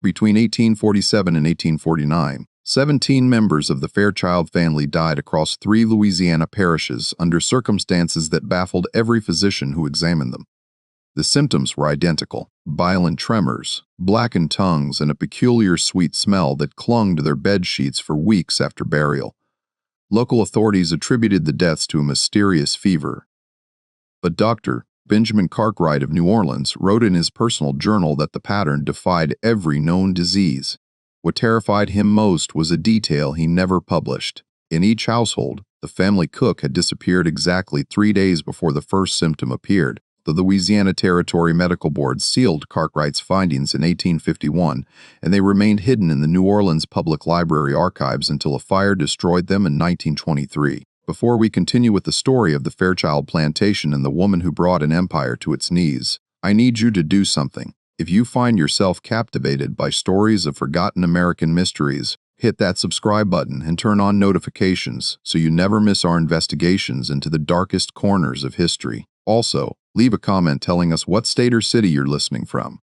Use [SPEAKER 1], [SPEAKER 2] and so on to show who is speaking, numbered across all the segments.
[SPEAKER 1] Between 1847 and 1849, 17 members of the Fairchild family died across 3 Louisiana parishes under circumstances that baffled every physician who examined them. The symptoms were identical: violent tremors, blackened tongues, and a peculiar sweet smell that clung to their bed sheets for weeks after burial. Local authorities attributed the deaths to a mysterious fever. But Dr. Benjamin Cartwright of New Orleans wrote in his personal journal that the pattern defied every known disease. What terrified him most was a detail he never published. In each household, the family cook had disappeared exactly 3 days before the first symptom appeared. The Louisiana Territory Medical Board sealed Cartwright's findings in 1851, and they remained hidden in the New Orleans Public Library archives until a fire destroyed them in 1923. Before we continue with the story of the Fairchild plantation and the woman who brought an empire to its knees, I need you to do something. If you find yourself captivated by stories of forgotten American mysteries, hit that subscribe button and turn on notifications so you never miss our investigations into the darkest corners of history. Also, leave a comment telling us what state or city you're listening from.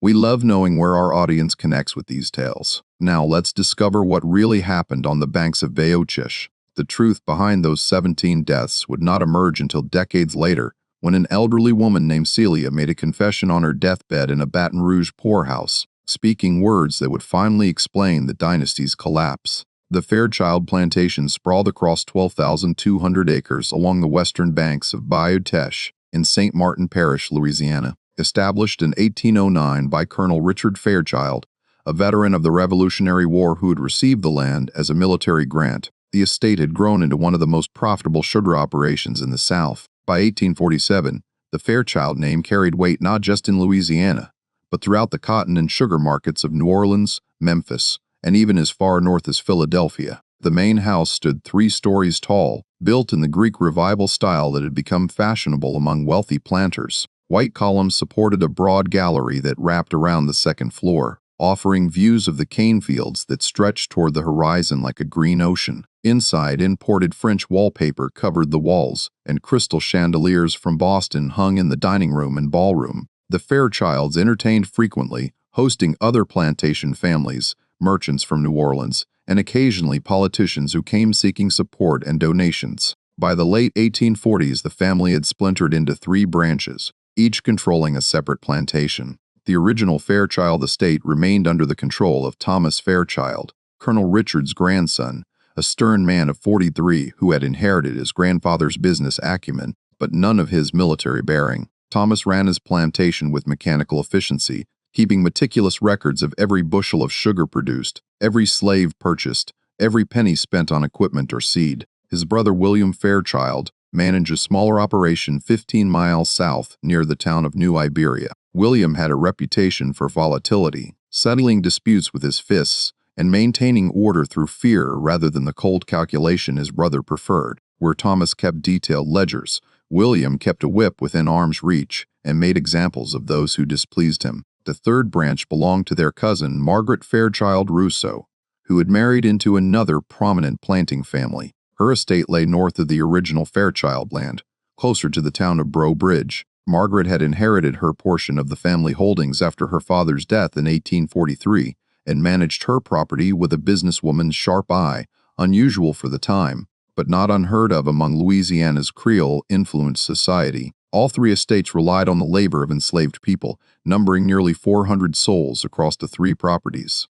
[SPEAKER 1] We love knowing where our audience connects with these tales. Now let's discover what really happened on the banks of Bayochish. The truth behind those 17 deaths would not emerge until decades later, when an elderly woman named Celia made a confession on her deathbed in a Baton Rouge poorhouse, speaking words that would finally explain the dynasty's collapse. The Fairchild plantation sprawled across 12,200 acres along the western banks of Bayou Teche in St. Martin Parish, Louisiana. Established in 1809 by Colonel Richard Fairchild, a veteran of the Revolutionary War who had received the land as a military grant, the estate had grown into one of the most profitable sugar operations in the South. By 1847, the Fairchild name carried weight not just in Louisiana, but throughout the cotton and sugar markets of New Orleans, Memphis, and even as far north as Philadelphia. The main house stood 3 stories tall, built in the Greek Revival style that had become fashionable among wealthy planters. White columns supported a broad gallery that wrapped around the second floor, offering views of the cane fields that stretched toward the horizon like a green ocean. Inside, imported French wallpaper covered the walls, and crystal chandeliers from Boston hung in the dining room and ballroom. The Fairchilds entertained frequently, hosting other plantation families, merchants from New Orleans, and occasionally politicians who came seeking support and donations. By the late 1840s, the family had splintered into 3 branches, each controlling a separate plantation. The original Fairchild estate remained under the control of Thomas Fairchild, Colonel Richard's grandson, a stern man of 43 who had inherited his grandfather's business acumen, but none of his military bearing. Thomas ran his plantation with mechanical efficiency, keeping meticulous records of every bushel of sugar produced, every slave purchased, every penny spent on equipment or seed. His brother William Fairchild managed a smaller operation 15 miles south near the town of New Iberia. William had a reputation for volatility, settling disputes with his fists and maintaining order through fear rather than the cold calculation his brother preferred. Where Thomas kept detailed ledgers, William kept a whip within arm's reach and made examples of those who displeased him. The 3rd branch belonged to their cousin, Margaret Fairchild Rousseau, who had married into another prominent planting family. Her estate lay north of the original Fairchild land, closer to the town of Breaux Bridge. Margaret had inherited her portion of the family holdings after her father's death in 1843 and managed her property with a businesswoman's sharp eye, unusual for the time, but not unheard of among Louisiana's Creole-influenced society. All 3 estates relied on the labor of enslaved people, numbering nearly 400 souls across the 3 properties.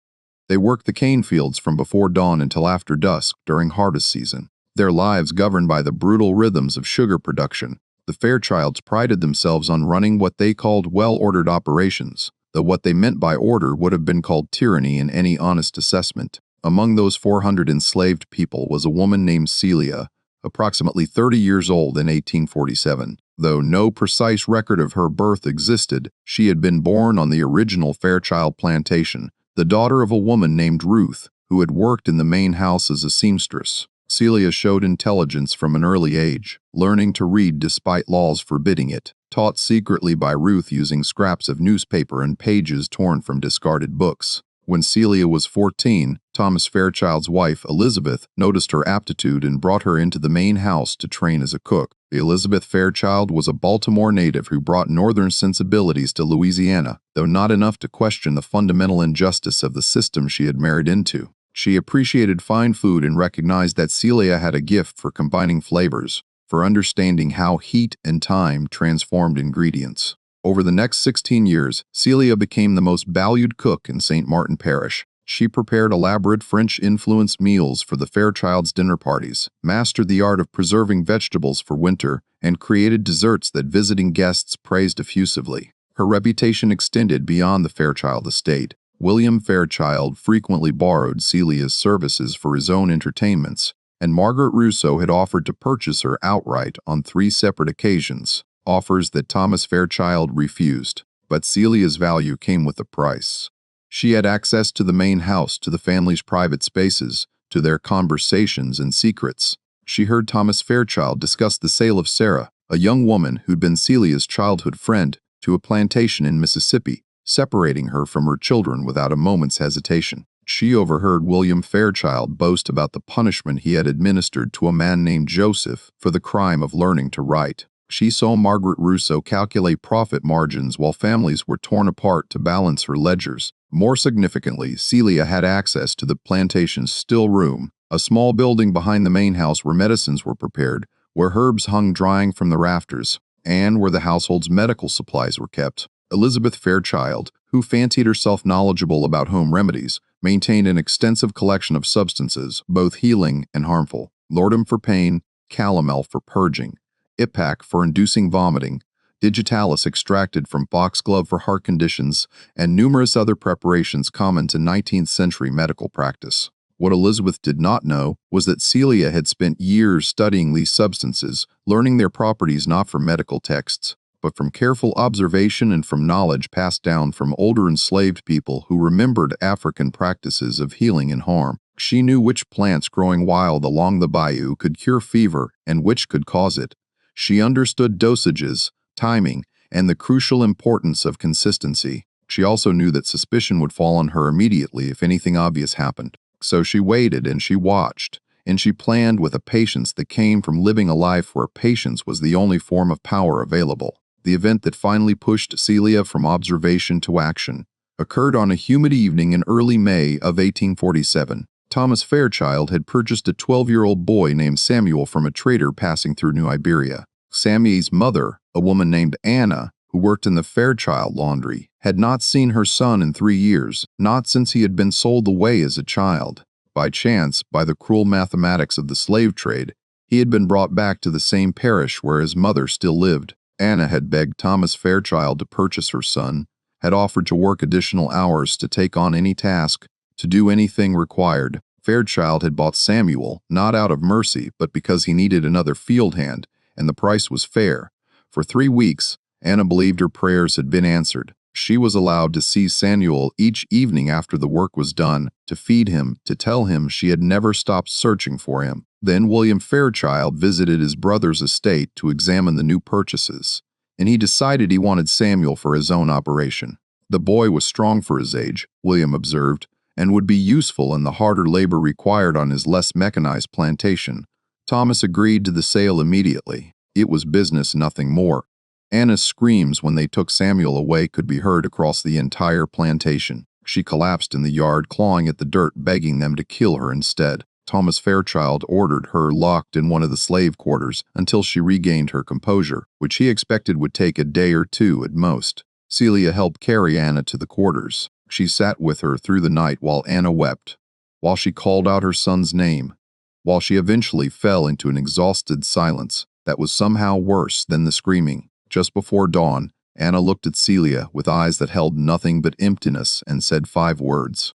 [SPEAKER 1] They worked the cane fields from before dawn until after dusk during harvest season, their lives governed by the brutal rhythms of sugar production. The Fairchilds prided themselves on running what they called well-ordered operations, though what they meant by order would have been called tyranny in any honest assessment. Among those 400 enslaved people was a woman named Celia, approximately 30 years old in 1847. Though no precise record of her birth existed, she had been born on the original Fairchild plantation, the daughter of a woman named Ruth, who had worked in the main house as a seamstress. Celia showed intelligence from an early age, learning to read despite laws forbidding it, taught secretly by Ruth using scraps of newspaper and pages torn from discarded books. When Celia was 14, Thomas Fairchild's wife, Elizabeth, noticed her aptitude and brought her into the main house to train as a cook. Elizabeth Fairchild was a Baltimore native who brought northern sensibilities to Louisiana, though not enough to question the fundamental injustice of the system she had married into. She appreciated fine food and recognized that Celia had a gift for combining flavors, for understanding how heat and time transformed ingredients. Over the next 16 years, Celia became the most valued cook in St. Martin Parish. She prepared elaborate French-influenced meals for the Fairchilds' dinner parties, mastered the art of preserving vegetables for winter, and created desserts that visiting guests praised effusively. Her reputation extended beyond the Fairchild estate. William Fairchild frequently borrowed Celia's services for his own entertainments, and Margaret Rousseau had offered to purchase her outright on 3 separate occasions, offers that Thomas Fairchild refused. But Celia's value came with a price. She had access to the main house, to the family's private spaces, to their conversations and secrets. She heard Thomas Fairchild discuss the sale of Sarah, a young woman who'd been Celia's childhood friend, to a plantation in Mississippi, separating her from her children without a moment's hesitation. She overheard William Fairchild boast about the punishment he had administered to a man named Joseph for the crime of learning to write. She saw Margaret Rousseau calculate profit margins while families were torn apart to balance her ledgers. More significantly, Celia had access to the plantation's still room, a small building behind the main house where medicines were prepared, where herbs hung drying from the rafters, and where the household's medical supplies were kept. Elizabeth Fairchild, who fancied herself knowledgeable about home remedies, maintained an extensive collection of substances, both healing and harmful: laudanum for pain, calomel for purging, ipecac for inducing vomiting, digitalis extracted from foxglove for heart conditions, and numerous other preparations common to 19th century medical practice. What Elizabeth did not know was that Celia had spent years studying these substances, learning their properties not from medical texts, but from careful observation and from knowledge passed down from older enslaved people who remembered African practices of healing and harm. She knew which plants growing wild along the bayou could cure fever and which could cause it. She understood dosages, timing, and the crucial importance of consistency. She also knew that suspicion would fall on her immediately if anything obvious happened. So she waited and she watched, and she planned with a patience that came from living a life where patience was the only form of power available. The event that finally pushed Celia from observation to action occurred on a humid evening in early May of 1847. Thomas Fairchild had purchased a 12-year-old boy named Samuel from a trader passing through New Iberia. Sammy's mother, a woman named Anna, who worked in the Fairchild laundry, had not seen her son in 3 years, not since he had been sold away as a child. By chance, by the cruel mathematics of the slave trade, he had been brought back to the same parish where his mother still lived. Anna had begged Thomas Fairchild to purchase her son, had offered to work additional hours to take on any task, to do anything required. Fairchild had bought Samuel, not out of mercy, but because he needed another field hand, and the price was fair. For 3 weeks, Anna believed her prayers had been answered. She was allowed to see Samuel each evening after the work was done, to feed him, to tell him she had never stopped searching for him. Then William Fairchild visited his brother's estate to examine the new purchases, and he decided he wanted Samuel for his own operation. The boy was strong for his age, William observed, and would be useful in the harder labor required on his less mechanized plantation. Thomas agreed to the sale immediately. It was business, nothing more. Anna's screams when they took Samuel away could be heard across the entire plantation. She collapsed in the yard, clawing at the dirt, begging them to kill her instead. Thomas Fairchild ordered her locked in one of the slave quarters until she regained her composure, which he expected would take a day or 2 at most. Celia helped carry Anna to the quarters. She sat with her through the night while Anna wept, while she called out her son's name, while she eventually fell into an exhausted silence that was somehow worse than the screaming. Just before dawn, Anna looked at Celia with eyes that held nothing but emptiness and said 5 words.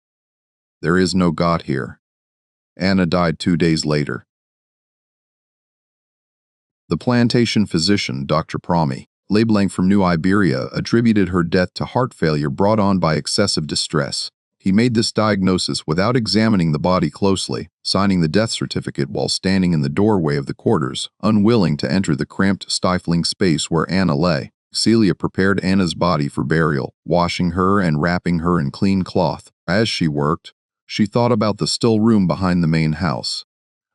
[SPEAKER 1] "There is no God here." Anna died 2 days later. The plantation physician, Dr. Promy, labeling from New Iberia, attributed her death to heart failure brought on by excessive distress. He made this diagnosis without examining the body closely, signing the death certificate while standing in the doorway of the quarters, unwilling to enter the cramped, stifling space where Anna lay. Celia prepared Anna's body for burial, washing her and wrapping her in clean cloth. As she worked, she thought about the still room behind the main house,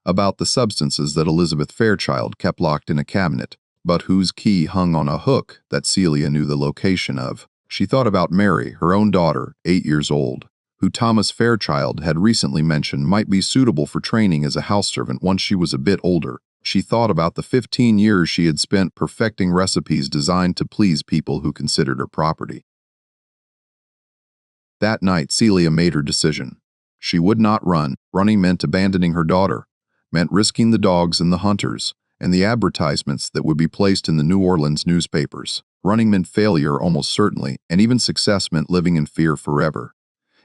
[SPEAKER 1] about the substances that Elizabeth Fairchild kept locked in a cabinet, but whose key hung on a hook that Celia knew the location of. She thought about Mary, her own daughter, 8 years old, who Thomas Fairchild had recently mentioned might be suitable for training as a house servant once she was a bit older. She thought about the 15 years she had spent perfecting recipes designed to please people who considered her property. That night, Celia made her decision. She would not run. Running meant abandoning her daughter, meant risking the dogs and the hunters, and the advertisements that would be placed in the New Orleans newspapers. Running meant failure almost certainly, and even success meant living in fear forever.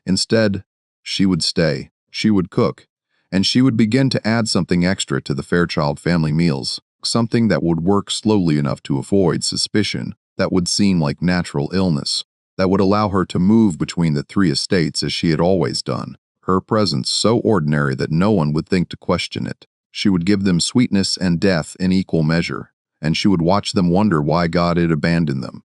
[SPEAKER 1] Instead, she would stay, she would cook, and she would begin to add something extra to the Fairchild family meals, something that would work slowly enough to avoid suspicion, that would seem like natural illness, that would allow her to move between the 3 estates as she had always done, her presence so ordinary that no one would think to question it. She would give them sweetness and death in equal measure, and she would watch them wonder why God had abandoned them.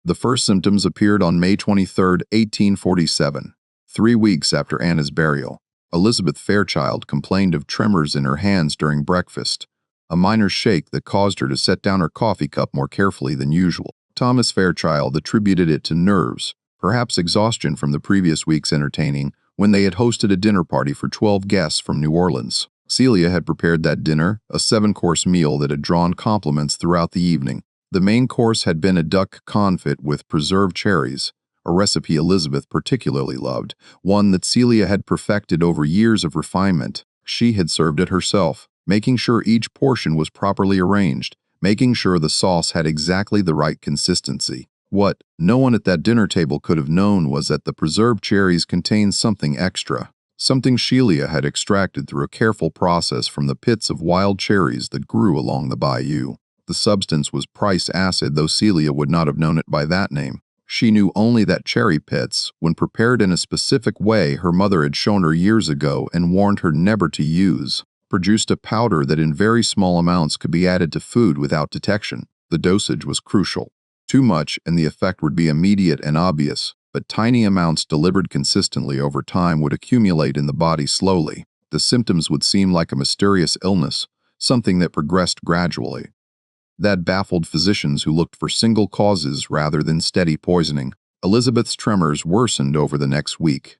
[SPEAKER 1] The first symptoms appeared on May 23, 1847, 3 weeks after Anna's burial. Elizabeth Fairchild complained of tremors in her hands during breakfast, a minor shake that caused her to set down her coffee cup more carefully than usual. Thomas Fairchild attributed it to nerves, perhaps exhaustion from the previous week's entertaining when they had hosted a dinner party for 12 guests from New Orleans. Celia had prepared that dinner, a 7-course meal that had drawn compliments throughout the evening. The main course had been a duck confit with preserved cherries, a recipe Elizabeth particularly loved, one that Celia had perfected over years of refinement. She had served it herself, making sure each portion was properly arranged, making sure the sauce had exactly the right consistency. What no one at that dinner table could have known was that the preserved cherries contained something extra, something Celia had extracted through a careful process from the pits of wild cherries that grew along the bayou. The substance was price acid, though Celia would not have known it by that name. She knew only that cherry pits, when prepared in a specific way her mother had shown her years ago and warned her never to use, produced a powder that in very small amounts could be added to food without detection. The dosage was crucial. Too much and the effect would be immediate and obvious, but tiny amounts delivered consistently over time would accumulate in the body slowly. The symptoms would seem like a mysterious illness, something that progressed gradually. That baffled physicians who looked for single causes rather than steady poisoning. Elizabeth's tremors worsened over the next week.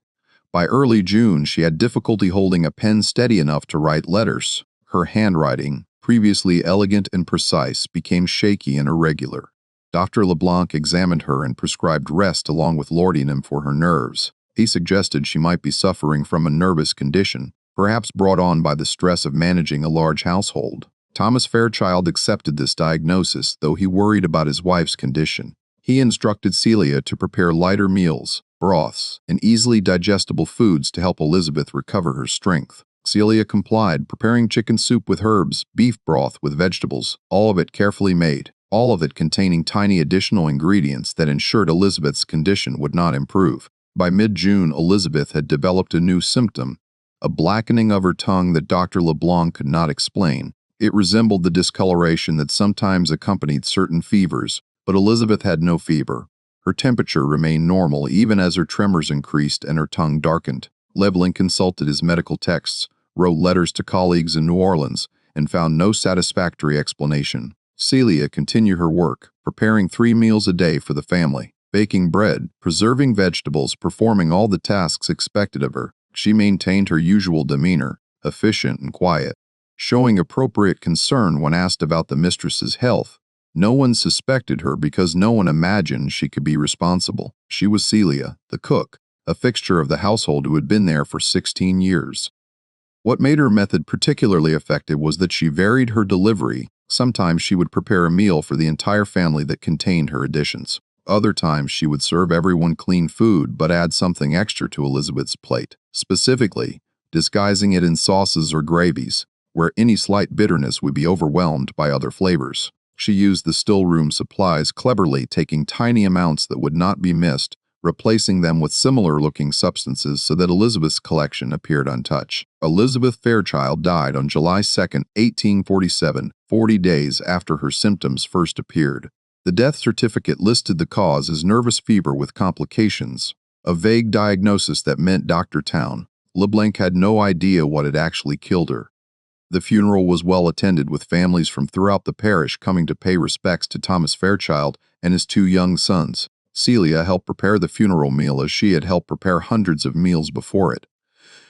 [SPEAKER 1] By early June, she had difficulty holding a pen steady enough to write letters. Her handwriting, previously elegant and precise, became shaky and irregular. Dr. LeBlanc examined her and prescribed rest along with laudanum for her nerves. He suggested she might be suffering from a nervous condition, perhaps brought on by the stress of managing a large household. Thomas Fairchild accepted this diagnosis, though he worried about his wife's condition. He instructed Celia to prepare lighter meals, broths, and easily digestible foods to help Elizabeth recover her strength. Celia complied, preparing chicken soup with herbs, beef broth with vegetables, all of it carefully made, all of it containing tiny additional ingredients that ensured Elizabeth's condition would not improve. By mid-June, Elizabeth had developed a new symptom, a blackening of her tongue that Dr. LeBlanc could not explain. It resembled the discoloration that sometimes accompanied certain fevers, but Elizabeth had no fever. Her temperature remained normal even as her tremors increased and her tongue darkened. Leblanc consulted his medical texts, wrote letters to colleagues in New Orleans, and found no satisfactory explanation. Celia continued her work, preparing 3 meals a day for the family, baking bread, preserving vegetables, performing all the tasks expected of her. She maintained her usual demeanor, efficient and quiet, showing appropriate concern when asked about the mistress's health. No one suspected her because no one imagined she could be responsible. She was Celia, the cook, a fixture of the household who had been there for 16 years. What made her method particularly effective was that she varied her delivery. Sometimes she would prepare a meal for the entire family that contained her additions. Other times she would serve everyone clean food but add something extra to Elizabeth's plate, specifically disguising it in sauces or gravies, where any slight bitterness would be overwhelmed by other flavors. She used the still room supplies cleverly, taking tiny amounts that would not be missed, replacing them with similar-looking substances so that Elizabeth's collection appeared untouched. Elizabeth Fairchild died on July 2, 1847, 40 days after her symptoms first appeared. The death certificate listed the cause as nervous fever with complications, a vague diagnosis that meant Dr. Town LeBlanc had no idea what had actually killed her. The funeral was well attended, with families from throughout the parish coming to pay respects to Thomas Fairchild and his two young sons. Celia helped prepare the funeral meal as she had helped prepare hundreds of meals before it.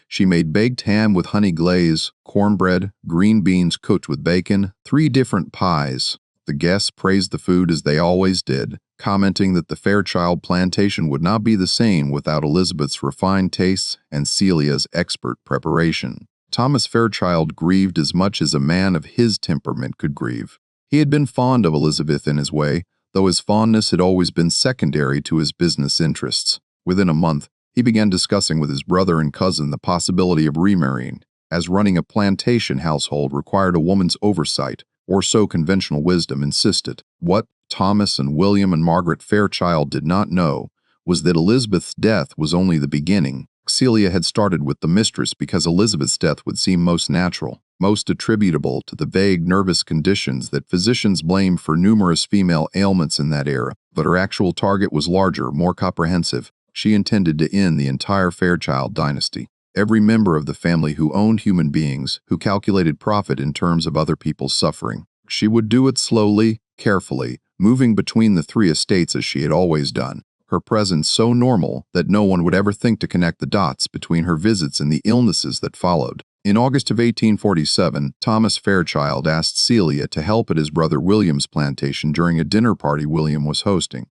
[SPEAKER 1] She made baked ham with honey glaze, cornbread, green beans cooked with bacon, 3 different pies. The guests praised the food as they always did, commenting that the Fairchild plantation would not be the same without Elizabeth's refined tastes and Celia's expert preparation. Thomas Fairchild grieved as much as a man of his temperament could grieve. He had been fond of Elizabeth in his way, though his fondness had always been secondary to his business interests. Within a month, he began discussing with his brother and cousin the possibility of remarrying, as running a plantation household required a woman's oversight, or so conventional wisdom insisted. What Thomas and William and Margaret Fairchild did not know was that Elizabeth's death was only the beginning. Celia had started with the mistress because Elizabeth's death would seem most natural, most attributable to the vague nervous conditions that physicians blame for numerous female ailments in that era, but her actual target was larger, more comprehensive. She intended to end the entire Fairchild dynasty. Every member of the family who owned human beings, who calculated profit in terms of other people's suffering. She would do it slowly, carefully, moving between the 3 estates as she had always done, her presence so normal that no one would ever think to connect the dots between her visits and the illnesses that followed. In August of 1847, Thomas Fairchild asked Celia to help at his brother William's plantation during a dinner party William was hosting.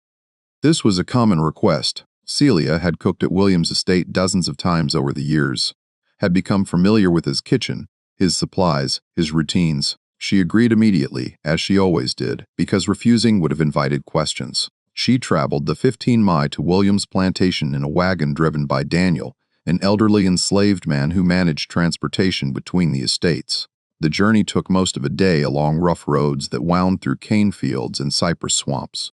[SPEAKER 1] This was a common request. Celia had cooked at William's estate dozens of times over the years, had become familiar with his kitchen, his supplies, his routines. She agreed immediately, as she always did, because refusing would have invited questions. She traveled the 15 miles to William's plantation in a wagon driven by Daniel, an elderly enslaved man who managed transportation between the estates. The journey took most of a day along rough roads that wound through cane fields and cypress swamps.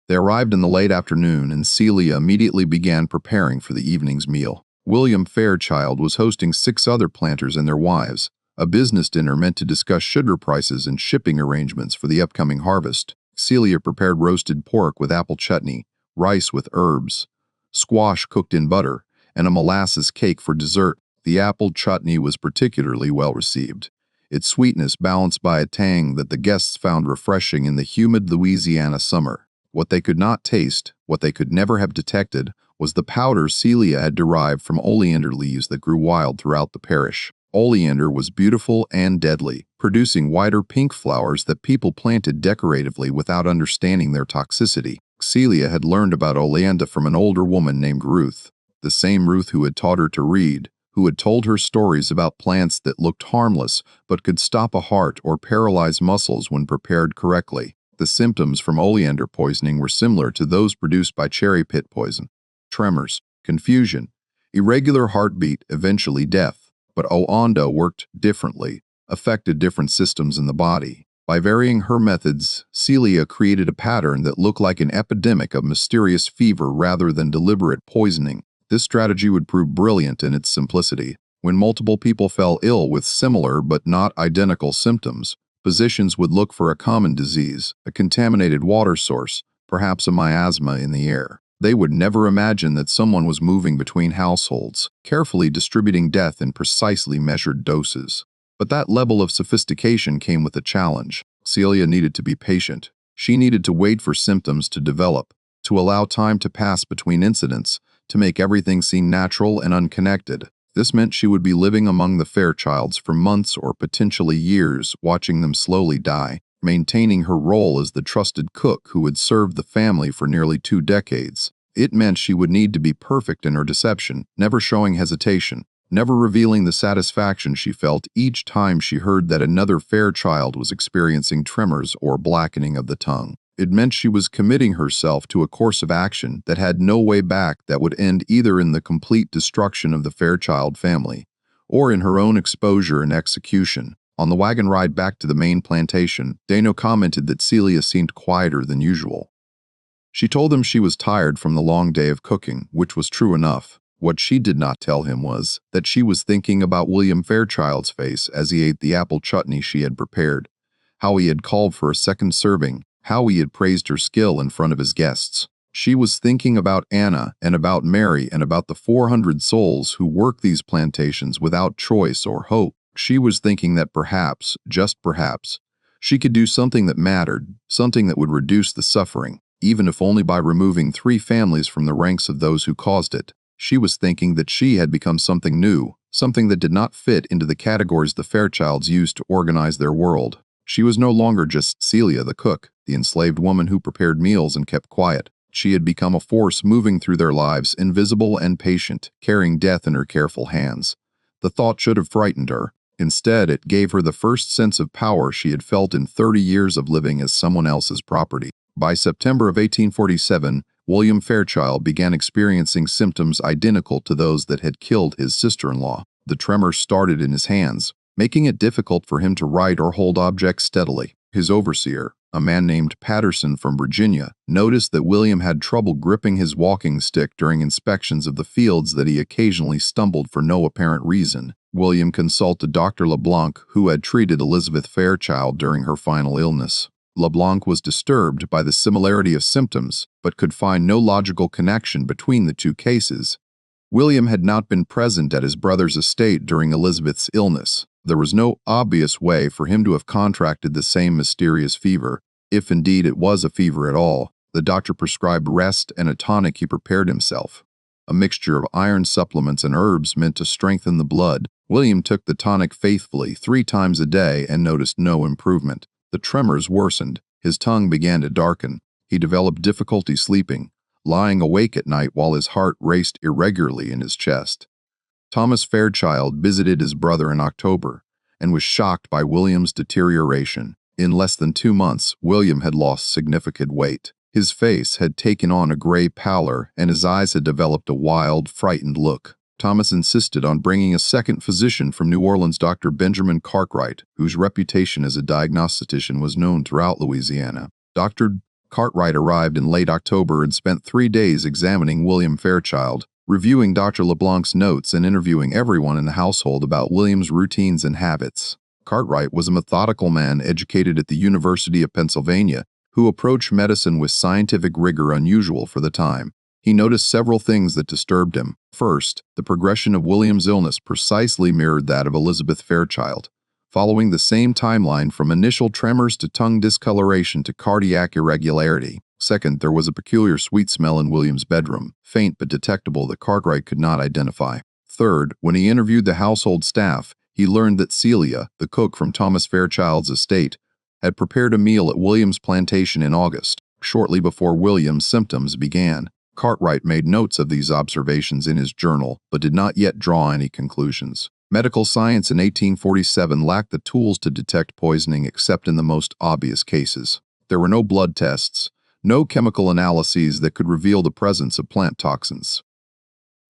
[SPEAKER 1] They arrived in the late afternoon, and Celia immediately began preparing for the evening's meal. William Fairchild was hosting 6 other planters and their wives, a business dinner meant to discuss sugar prices and shipping arrangements for the upcoming harvest. Celia prepared roasted pork with apple chutney, rice with herbs, squash cooked in butter, and a molasses cake for dessert. The apple chutney was particularly well received, its sweetness balanced by a tang that the guests found refreshing in the humid Louisiana summer. What they could not taste, what they could never have detected, was the powder Celia had derived from oleander leaves that grew wild throughout the parish. Oleander was beautiful and deadly, producing whiter pink flowers that people planted decoratively without understanding their toxicity. Celia had learned about oleander from an older woman named Ruth, the same Ruth who had taught her to read, who had told her stories about plants that looked harmless but could stop a heart or paralyze muscles when prepared correctly. The symptoms from oleander poisoning were similar to those produced by cherry pit poison: tremors, confusion, irregular heartbeat, eventually death. But oleander worked differently, affected different systems in the body. By varying her methods, Celia created a pattern that looked like an epidemic of mysterious fever rather than deliberate poisoning. This strategy would prove brilliant in its simplicity. When multiple people fell ill with similar but not identical symptoms, physicians would look for a common disease, a contaminated water source, perhaps a miasma in the air. They would never imagine that someone was moving between households, carefully distributing death in precisely measured doses. But that level of sophistication came with a challenge. Celia needed to be patient. She needed to wait for symptoms to develop, to allow time to pass between incidents, to make everything seem natural and unconnected. This meant she would be living among the Fairchilds for months or potentially years, watching them slowly die, maintaining her role as the trusted cook who had served the family for nearly 2 decades. It meant she would need to be perfect in her deception, never showing hesitation, never revealing the satisfaction she felt each time she heard that another Fairchild was experiencing tremors or blackening of the tongue. It meant she was committing herself to a course of action that had no way back, that would end either in the complete destruction of the Fairchild family or in her own exposure and execution. On the wagon ride back to the main plantation, Dano commented that Celia seemed quieter than usual. She told him she was tired from the long day of cooking, which was true enough. What she did not tell him was that she was thinking about William Fairchild's face as he ate the apple chutney she had prepared, how he had called for a second serving, how he had praised her skill in front of his guests. She was thinking about Anna and about Mary and about the 400 souls who work these plantations without choice or hope. She was thinking that perhaps, just perhaps, she could do something that mattered, something that would reduce the suffering, even if only by removing 3 families from the ranks of those who caused it. She was thinking that she had become something new, something that did not fit into the categories the Fairchilds used to organize their world. She was no longer just Celia the cook, the enslaved woman who prepared meals and kept quiet. She had become a force moving through their lives, invisible and patient, carrying death in her careful hands. The thought should have frightened her. Instead, it gave her the first sense of power she had felt in 30 years of living as someone else's property. By September of 1847, William Fairchild began experiencing symptoms identical to those that had killed his sister-in-law. The tremors started in his hands, making it difficult for him to write or hold objects steadily. His overseer, a man named Patterson from Virginia, noticed that William had trouble gripping his walking stick during inspections of the fields, that he occasionally stumbled for no apparent reason. William consulted Dr. LeBlanc, who had treated Elizabeth Fairchild during her final illness. LeBlanc was disturbed by the similarity of symptoms, but could find no logical connection between the 2 cases. William had not been present at his brother's estate during Elizabeth's illness. There was no obvious way for him to have contracted the same mysterious fever, if indeed it was a fever at all. The doctor prescribed rest and a tonic he prepared himself, a mixture of iron supplements and herbs meant to strengthen the blood. William took the tonic faithfully 3 times a day and noticed no improvement. The tremors worsened. His tongue began to darken. He developed difficulty sleeping, lying awake at night while his heart raced irregularly in his chest. Thomas Fairchild visited his brother in October and was shocked by William's deterioration. In less than 2 months, William had lost significant weight. His face had taken on a gray pallor, and his eyes had developed a wild, frightened look. Thomas insisted on bringing a second physician from New Orleans, Dr. Benjamin Cartwright, whose reputation as a diagnostician was known throughout Louisiana. Dr. Cartwright arrived in late October and spent 3 days examining William Fairchild, reviewing Dr. LeBlanc's notes and interviewing everyone in the household about William's routines and habits. Cartwright was a methodical man educated at the University of Pennsylvania, who approached medicine with scientific rigor unusual for the time. He noticed several things that disturbed him. First, the progression of William's illness precisely mirrored that of Elizabeth Fairchild, following the same timeline from initial tremors to tongue discoloration to cardiac irregularity. Second, there was a peculiar sweet smell in William's bedroom, faint but detectable, that Cartwright could not identify. Third, when he interviewed the household staff, he learned that Celia, the cook from Thomas Fairchild's estate, had prepared a meal at William's plantation in August, shortly before William's symptoms began. Cartwright made notes of these observations in his journal, but did not yet draw any conclusions. Medical science in 1847 lacked the tools to detect poisoning except in the most obvious cases. There were no blood tests, no chemical analyses that could reveal the presence of plant toxins.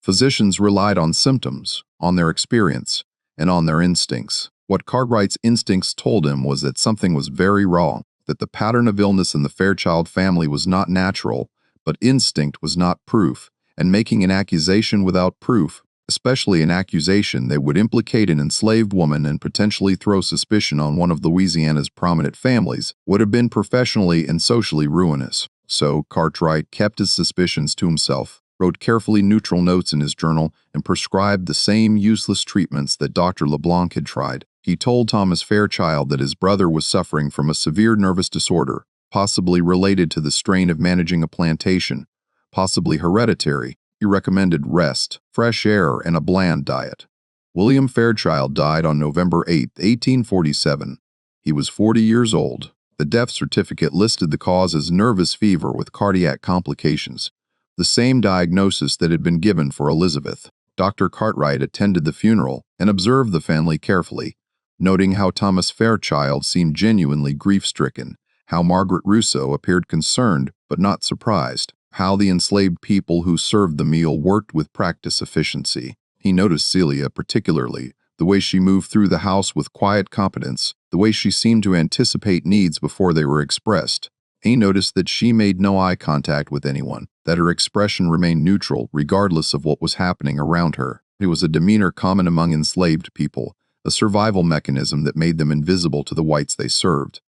[SPEAKER 1] Physicians relied on symptoms, on their experience, and on their instincts. What Cartwright's instincts told him was that something was very wrong, that the pattern of illness in the Fairchild family was not natural, but instinct was not proof, and making an accusation without proof, especially an accusation that would implicate an enslaved woman and potentially throw suspicion on one of Louisiana's prominent families, would have been professionally and socially ruinous. So Cartwright kept his suspicions to himself, wrote carefully neutral notes in his journal, and prescribed the same useless treatments that Dr. LeBlanc had tried. He told Thomas Fairchild that his brother was suffering from a severe nervous disorder, possibly related to the strain of managing a plantation, possibly hereditary. He recommended rest, fresh air, and a bland diet. William Fairchild died on November 8, 1847. He was 40 years old. The death certificate listed the cause as nervous fever with cardiac complications, the same diagnosis that had been given for Elizabeth. Dr. Cartwright attended the funeral and observed the family carefully, noting how Thomas Fairchild seemed genuinely grief-stricken, how Margaret Rousseau appeared concerned but not surprised, how the enslaved people who served the meal worked with practiced efficiency. He noticed Celia particularly, the way she moved through the house with quiet competence, the way she seemed to anticipate needs before they were expressed. He noticed that she made no eye contact with anyone, that her expression remained neutral regardless of what was happening around her. It was a demeanor common among enslaved people, a survival mechanism that made them invisible to the whites they served.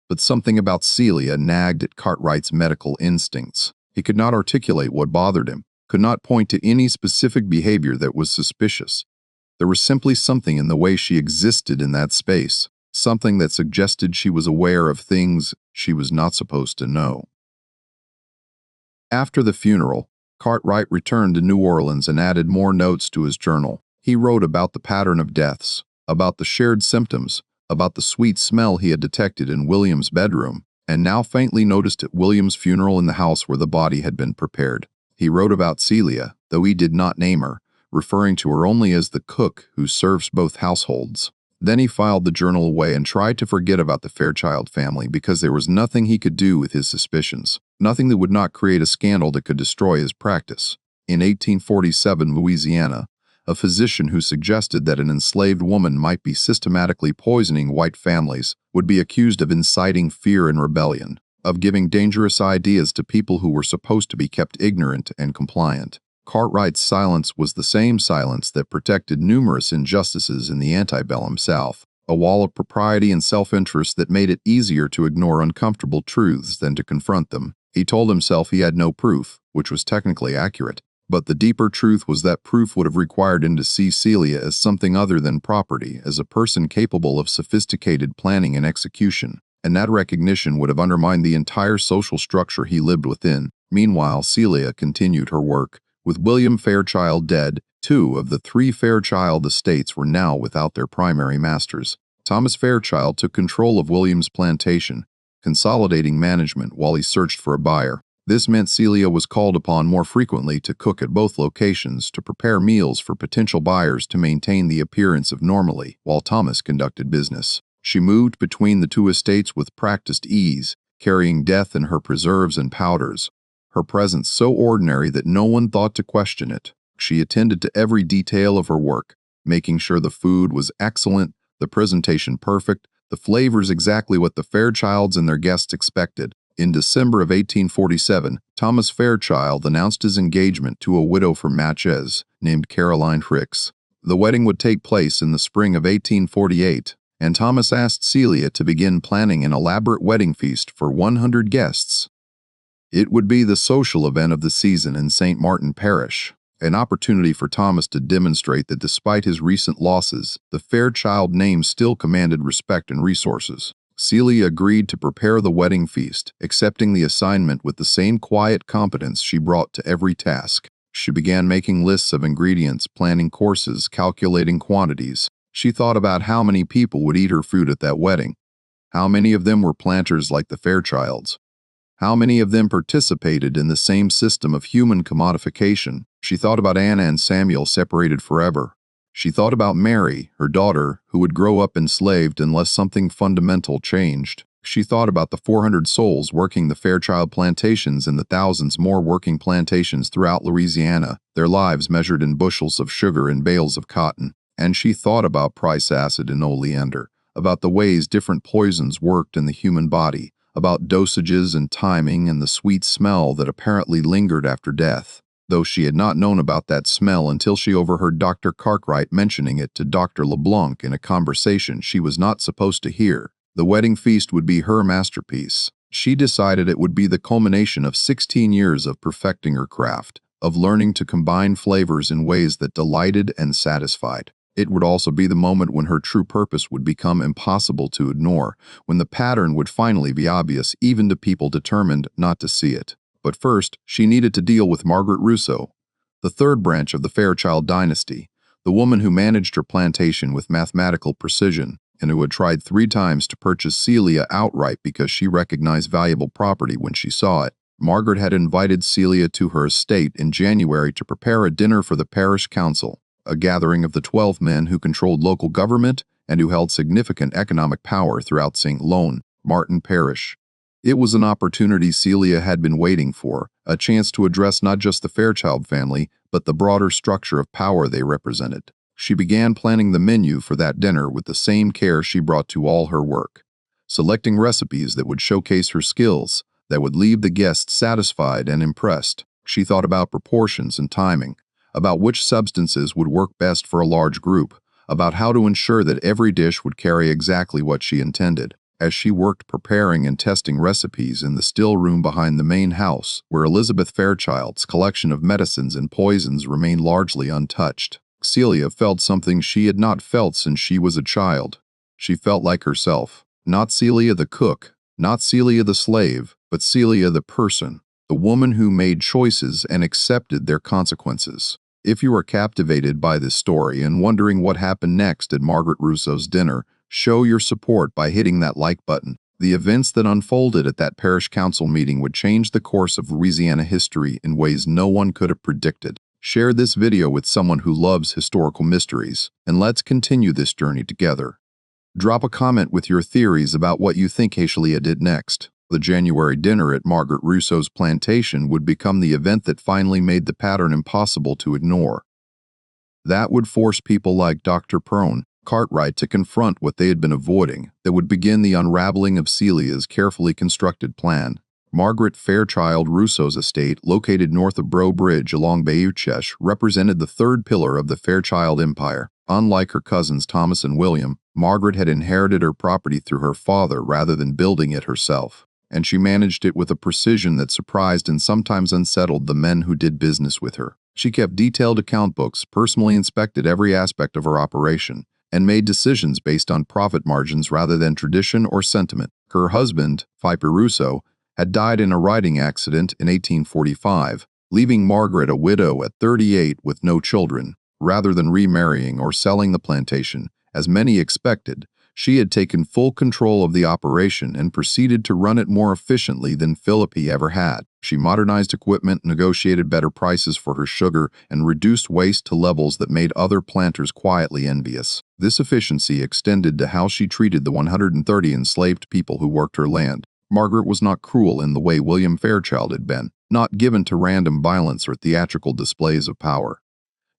[SPEAKER 1] But something about Celia nagged at Cartwright's medical instincts. He could not articulate what bothered him, could not point to any specific behavior that was suspicious. There was simply something in the way she existed in that space, something that suggested she was aware of things she was not supposed to know. After the funeral, Cartwright returned to New Orleans and added more notes to his journal. He wrote about the pattern of deaths, about the shared symptoms, about the sweet smell he had detected in William's bedroom, and now faintly noticed at William's funeral in the house where the body had been prepared. He wrote about Celia, though he did not name her, referring to her only as the cook who serves both households. Then he filed the journal away and tried to forget about the Fairchild family because there was nothing he could do with his suspicions, nothing that would not create a scandal that could destroy his practice. In 1847, Louisiana, a physician who suggested that an enslaved woman might be systematically poisoning white families would be accused of inciting fear and rebellion, of giving dangerous ideas to people who were supposed to be kept ignorant and compliant. Cartwright's silence was the same silence that protected numerous injustices in the antebellum South, a wall of propriety and self-interest that made it easier to ignore uncomfortable truths than to confront them. He told himself he had no proof, which was technically accurate, but the deeper truth was that proof would have required him to see Celia as something other than property, as a person capable of sophisticated planning and execution, and that recognition would have undermined the entire social structure he lived within. Meanwhile, Celia continued her work. With William Fairchild dead, 2 of the 3 Fairchild estates were now without their primary masters. Thomas Fairchild took control of William's plantation, consolidating management while he searched for a buyer. This meant Celia was called upon more frequently to cook at both locations, to prepare meals for potential buyers to maintain the appearance of normalcy, while Thomas conducted business. She moved between the 2 estates with practiced ease, carrying death in her preserves and powders, her presence so ordinary that no one thought to question it. She attended to every detail of her work, making sure the food was excellent, the presentation perfect, the flavors exactly what the Fairchilds and their guests expected. In December of 1847, Thomas Fairchild announced his engagement to a widow from Natchez named Caroline Ricks. The wedding would take place in the spring of 1848, and Thomas asked Celia to begin planning an elaborate wedding feast for 100 guests. It would be the social event of the season in St. Martin Parish, an opportunity for Thomas to demonstrate that despite his recent losses, the Fairchild name still commanded respect and resources. Celia agreed to prepare the wedding feast, accepting the assignment with the same quiet competence she brought to every task. She began making lists of ingredients, planning courses, calculating quantities. She thought about how many people would eat her food at that wedding. How many of them were planters like the Fairchilds? How many of them participated in the same system of human commodification? She thought about Anna and Samuel separated forever. She thought about Mary, her daughter, who would grow up enslaved unless something fundamental changed. She thought about the 400 souls working the Fairchild plantations and the thousands more working plantations throughout Louisiana, their lives measured in bushels of sugar and bales of cotton. And she thought about price acid and oleander, about the ways different poisons worked in the human body, about dosages and timing and the sweet smell that apparently lingered after death, though she had not known about that smell until she overheard Dr. Cartwright mentioning it to Dr. LeBlanc in a conversation she was not supposed to hear. The wedding feast would be her masterpiece. She decided it would be the culmination of 16 years of perfecting her craft, of learning to combine flavors in ways that delighted and satisfied. It would also be the moment when her true purpose would become impossible to ignore, when the pattern would finally be obvious even to people determined not to see it. But first, she needed to deal with Margaret Rousseau, the 3rd branch of the Fairchild Dynasty, the woman who managed her plantation with mathematical precision and who had tried 3 times to purchase Celia outright because she recognized valuable property when she saw it. Margaret had invited Celia to her estate in January to prepare a dinner for the parish council, a gathering of the 12 men who controlled local government and who held significant economic power throughout St. Martin Parish. It was an opportunity Celia had been waiting for, a chance to address not just the Fairchild family, but the broader structure of power they represented. She began planning the menu for that dinner with the same care she brought to all her work, selecting recipes that would showcase her skills, that would leave the guests satisfied and impressed. She thought about proportions and timing, about which substances would work best for a large group, about how to ensure that every dish would carry exactly what she intended. As she worked preparing and testing recipes in the still room behind the main house, where Elizabeth Fairchild's collection of medicines and poisons remained largely untouched, Celia felt something she had not felt since she was a child. She felt like herself. Not Celia the cook, not Celia the slave, but Celia the person, the woman who made choices and accepted their consequences. If you are captivated by this story and wondering what happened next at Margaret Rousseau's dinner, show your support by hitting that like button. The events that unfolded at that parish council meeting would change the course of Louisiana history in ways no one could have predicted. Share this video with someone who loves historical mysteries, and let's continue this journey together. Drop a comment with your theories about what you think Celia did next. The January dinner at Margaret Rousseau's plantation would become the event that finally made the pattern impossible to ignore. That would force people like Dr. Cartwright to confront what they had been avoiding, that would begin the unraveling of Celia's carefully constructed plan. Margaret Fairchild Rousseau's estate, located north of Breaux Bridge along Bayou Teche, represented the third pillar of the Fairchild Empire. Unlike her cousins Thomas and William, Margaret had inherited her property through her father rather than building it herself, and she managed it with a precision that surprised and sometimes unsettled the men who did business with her. She kept detailed account books, personally inspected every aspect of her operation, and made decisions based on profit margins rather than tradition or sentiment. Her husband, Phiper Rousseau, had died in a riding accident in 1845, leaving Margaret a widow at 38 with no children. Rather than remarrying or selling the plantation, as many expected, she had taken full control of the operation and proceeded to run it more efficiently than Philippi ever had. She modernized equipment, negotiated better prices for her sugar, and reduced waste to levels that made other planters quietly envious. This efficiency extended to how she treated the 130 enslaved people who worked her land. Margaret was not cruel in the way William Fairchild had been, not given to random violence or theatrical displays of power.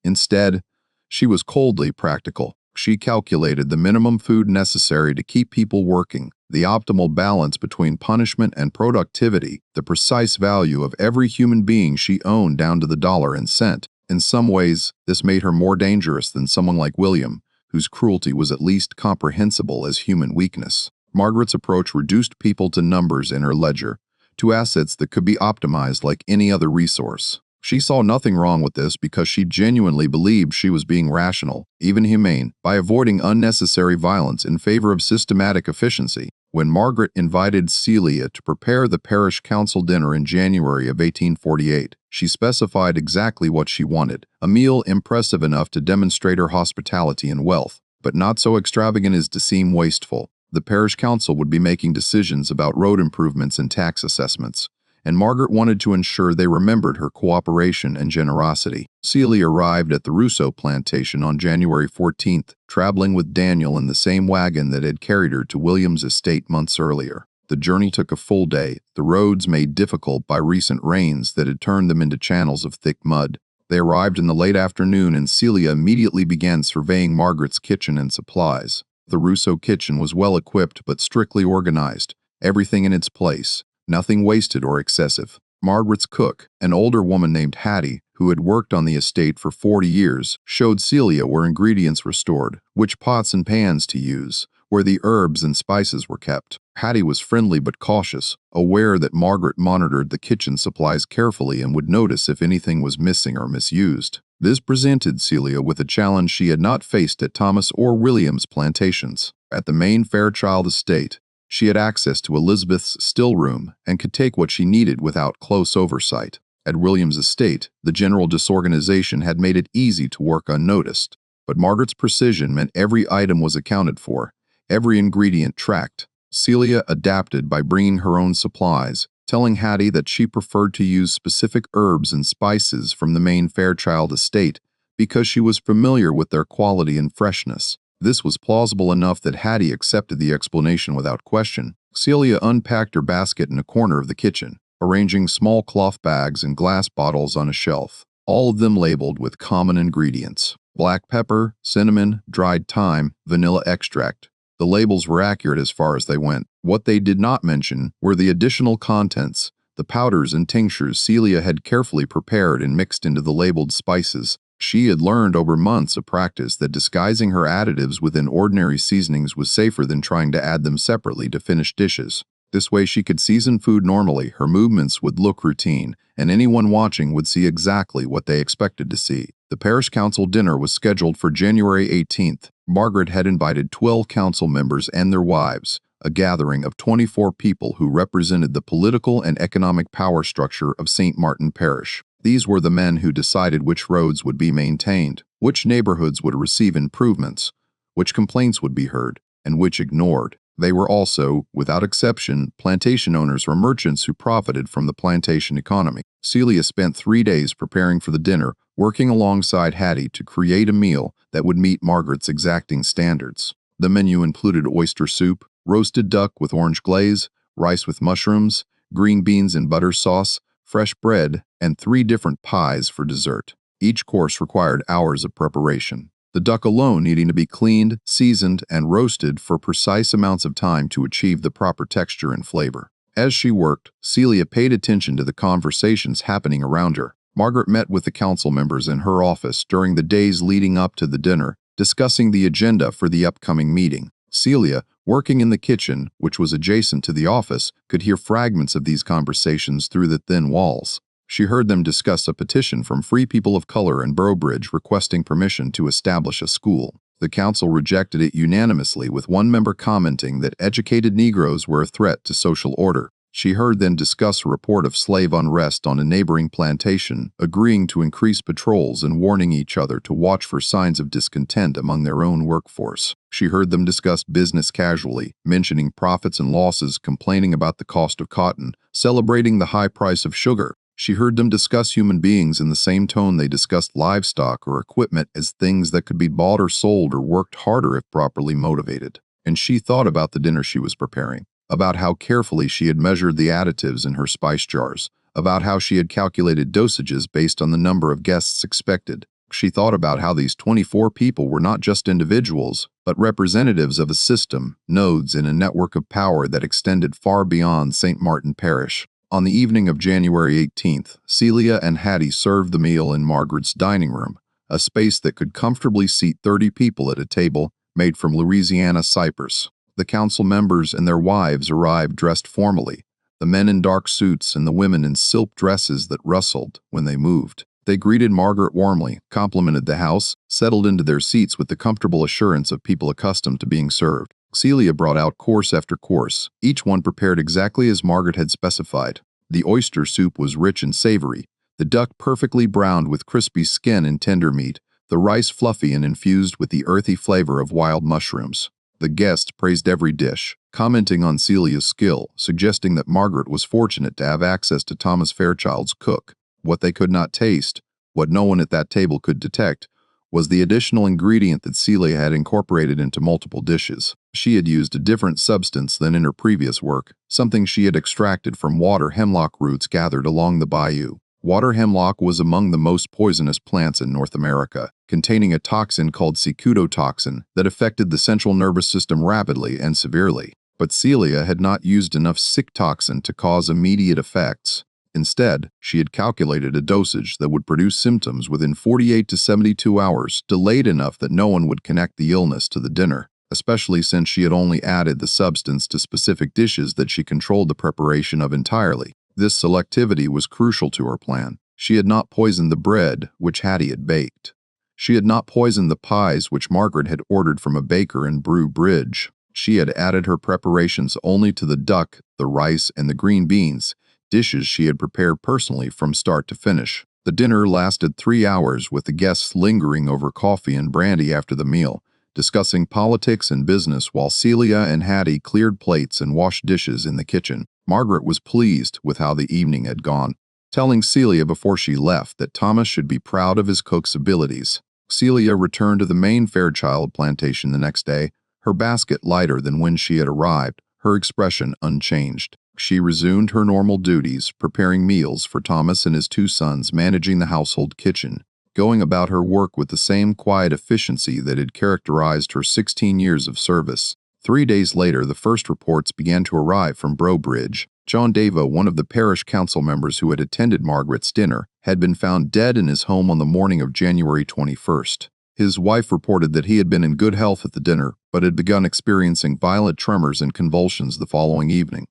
[SPEAKER 1] Instead, she was coldly practical. She calculated the minimum food necessary to keep people working, the optimal balance between punishment and productivity, the precise value of every human being she owned down to the dollar and cent. In some ways, this made her more dangerous than someone like William, whose cruelty was at least comprehensible as human weakness. Margaret's approach reduced people to numbers in her ledger, to assets that could be optimized like any other resource. She saw nothing wrong with this because she genuinely believed she was being rational, even humane, by avoiding unnecessary violence in favor of systematic efficiency. When Margaret invited Celia to prepare the parish council dinner in January of 1848, she specified exactly what she wanted, a meal impressive enough to demonstrate her hospitality and wealth, but not so extravagant as to seem wasteful. The parish council would be making decisions about road improvements and tax assessments, and Margaret wanted to ensure they remembered her cooperation and generosity. Celia arrived at the Rousseau plantation on January 14th, traveling with Daniel in the same wagon that had carried her to William's estate months earlier. The journey took a full day, the roads made difficult by recent rains that had turned them into channels of thick mud. They arrived in the late afternoon, and Celia immediately began surveying Margaret's kitchen and supplies. The Rousseau kitchen was well equipped but strictly organized, everything in its place. Nothing wasted or excessive. Margaret's cook, an older woman named Hattie, who had worked on the estate for 40 years, showed Celia where ingredients were stored, which pots and pans to use, where the herbs and spices were kept. Hattie was friendly but cautious, aware that Margaret monitored the kitchen supplies carefully and would notice if anything was missing or misused. This presented Celia with a challenge she had not faced at Thomas or William's plantations. At the main Fairchild estate, she had access to Elizabeth's still room and could take what she needed without close oversight. At William's estate, the general disorganization had made it easy to work unnoticed, but Margaret's precision meant every item was accounted for, every ingredient tracked. Celia adapted by bringing her own supplies, telling Hattie that she preferred to use specific herbs and spices from the main Fairchild estate because she was familiar with their quality and freshness. This was plausible enough that Hattie accepted the explanation without question. Celia unpacked her basket in a corner of the kitchen, arranging small cloth bags and glass bottles on a shelf, all of them labeled with common ingredients: black pepper, cinnamon, dried thyme, vanilla extract. The labels were accurate as far as they went. What they did not mention were the additional contents, the powders and tinctures Celia had carefully prepared and mixed into the labeled spices. She had learned over months of practice that disguising her additives within ordinary seasonings was safer than trying to add them separately to finished dishes. This way she could season food normally, her movements would look routine, and anyone watching would see exactly what they expected to see. The parish council dinner was scheduled for January 18th. Margaret had invited 12 council members and their wives, a gathering of 24 people who represented the political and economic power structure of St. Martin Parish. These were the men who decided which roads would be maintained, which neighborhoods would receive improvements, which complaints would be heard, and which ignored. They were also, without exception, plantation owners or merchants who profited from the plantation economy. Celia spent 3 days preparing for the dinner, working alongside Hattie to create a meal that would meet Margaret's exacting standards. The menu included oyster soup, roasted duck with orange glaze, rice with mushrooms, green beans and butter sauce, fresh bread, and 3 different pies for dessert. Each course required hours of preparation, the duck alone needing to be cleaned, seasoned, and roasted for precise amounts of time to achieve the proper texture and flavor. As she worked, Celia paid attention to the conversations happening around her. Margaret met with the council members in her office during the days leading up to the dinner, discussing the agenda for the upcoming meeting. Celia, working in the kitchen, which was adjacent to the office, could hear fragments of these conversations through the thin walls. She heard them discuss a petition from Free People of Color in Brobridge requesting permission to establish a school. The council rejected it unanimously, with one member commenting that educated Negroes were a threat to social order. She heard them discuss a report of slave unrest on a neighboring plantation, agreeing to increase patrols and warning each other to watch for signs of discontent among their own workforce. She heard them discuss business casually, mentioning profits and losses, complaining about the cost of cotton, celebrating the high price of sugar. She heard them discuss human beings in the same tone they discussed livestock or equipment as things that could be bought or sold or worked harder if properly motivated. And she thought about the dinner she was preparing, about how carefully she had measured the additives in her spice jars, about how she had calculated dosages based on the number of guests expected. She thought about how these 24 people were not just individuals, but representatives of a system, nodes in a network of power that extended far beyond St. Martin Parish. On the evening of January 18th, Celia and Hattie served the meal in Margaret's dining room, a space that could comfortably seat 30 people at a table made from Louisiana cypress. The council members and their wives arrived dressed formally, the men in dark suits and the women in silk dresses that rustled when they moved. They greeted Margaret warmly, complimented the house, settled into their seats with the comfortable assurance of people accustomed to being served. Celia brought out course after course, each one prepared exactly as Margaret had specified. The oyster soup was rich and savory, the duck perfectly browned with crispy skin and tender meat, the rice fluffy and infused with the earthy flavor of wild mushrooms. The guests praised every dish, commenting on Celia's skill, suggesting that Margaret was fortunate to have access to Thomas Fairchild's cook. What they could not taste, what no one at that table could detect, was the additional ingredient that Celia had incorporated into multiple dishes. She had used a different substance than in her previous work, something she had extracted from water hemlock roots gathered along the bayou. Water hemlock was among the most poisonous plants in North America, containing a toxin called cicutotoxin that affected the central nervous system rapidly and severely. But Celia had not used enough cic-toxin to cause immediate effects. Instead, she had calculated a dosage that would produce symptoms within 48 to 72 hours, delayed enough that no one would connect the illness to the dinner, especially since she had only added the substance to specific dishes that she controlled the preparation of entirely. This selectivity was crucial to her plan. She had not poisoned the bread, which Hattie had baked. She had not poisoned the pies which Margaret had ordered from a baker in Brew Bridge. She had added her preparations only to the duck, the rice, and the green beans, dishes she had prepared personally from start to finish. The dinner lasted 3 hours, with the guests lingering over coffee and brandy after the meal, discussing politics and business while Celia and Hattie cleared plates and washed dishes in the kitchen. Margaret was pleased with how the evening had gone, telling Celia before she left that Thomas should be proud of his cook's abilities. Celia returned to the main Fairchild plantation the next day, her basket lighter than when she had arrived, her expression unchanged. She resumed her normal duties, preparing meals for Thomas and his 2 sons, managing the household kitchen, going about her work with the same quiet efficiency that had characterized her 16 years of service. 3 days later, the first reports began to arrive from Brobridge. John Dava, one of the parish council members who had attended Margaret's dinner, had been found dead in his home on the morning of January 21st. His wife reported that he had been in good health at the dinner, but had begun experiencing violent tremors and convulsions the following evening.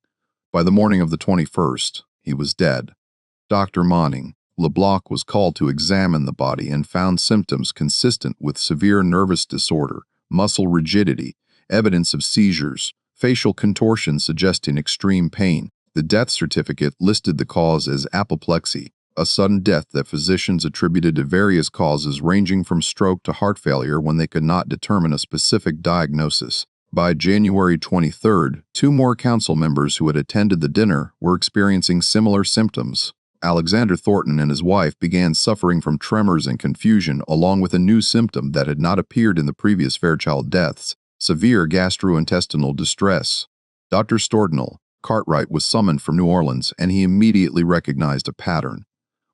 [SPEAKER 1] By the morning of the 21st, he was dead. Dr. Manning LeBlanc was called to examine the body and found symptoms consistent with severe nervous disorder, muscle rigidity, evidence of seizures, facial contortion suggesting extreme pain. The death certificate listed the cause as apoplexy, a sudden death that physicians attributed to various causes ranging from stroke to heart failure when they could not determine a specific diagnosis. By January 23rd, 2 more council members who had attended the dinner were experiencing similar symptoms. Alexander Thornton and his wife began suffering from tremors and confusion, along with a new symptom that had not appeared in the previous Fairchild deaths: severe gastrointestinal distress. Dr. Stortnell Cartwright was summoned from New Orleans, and he immediately recognized a pattern.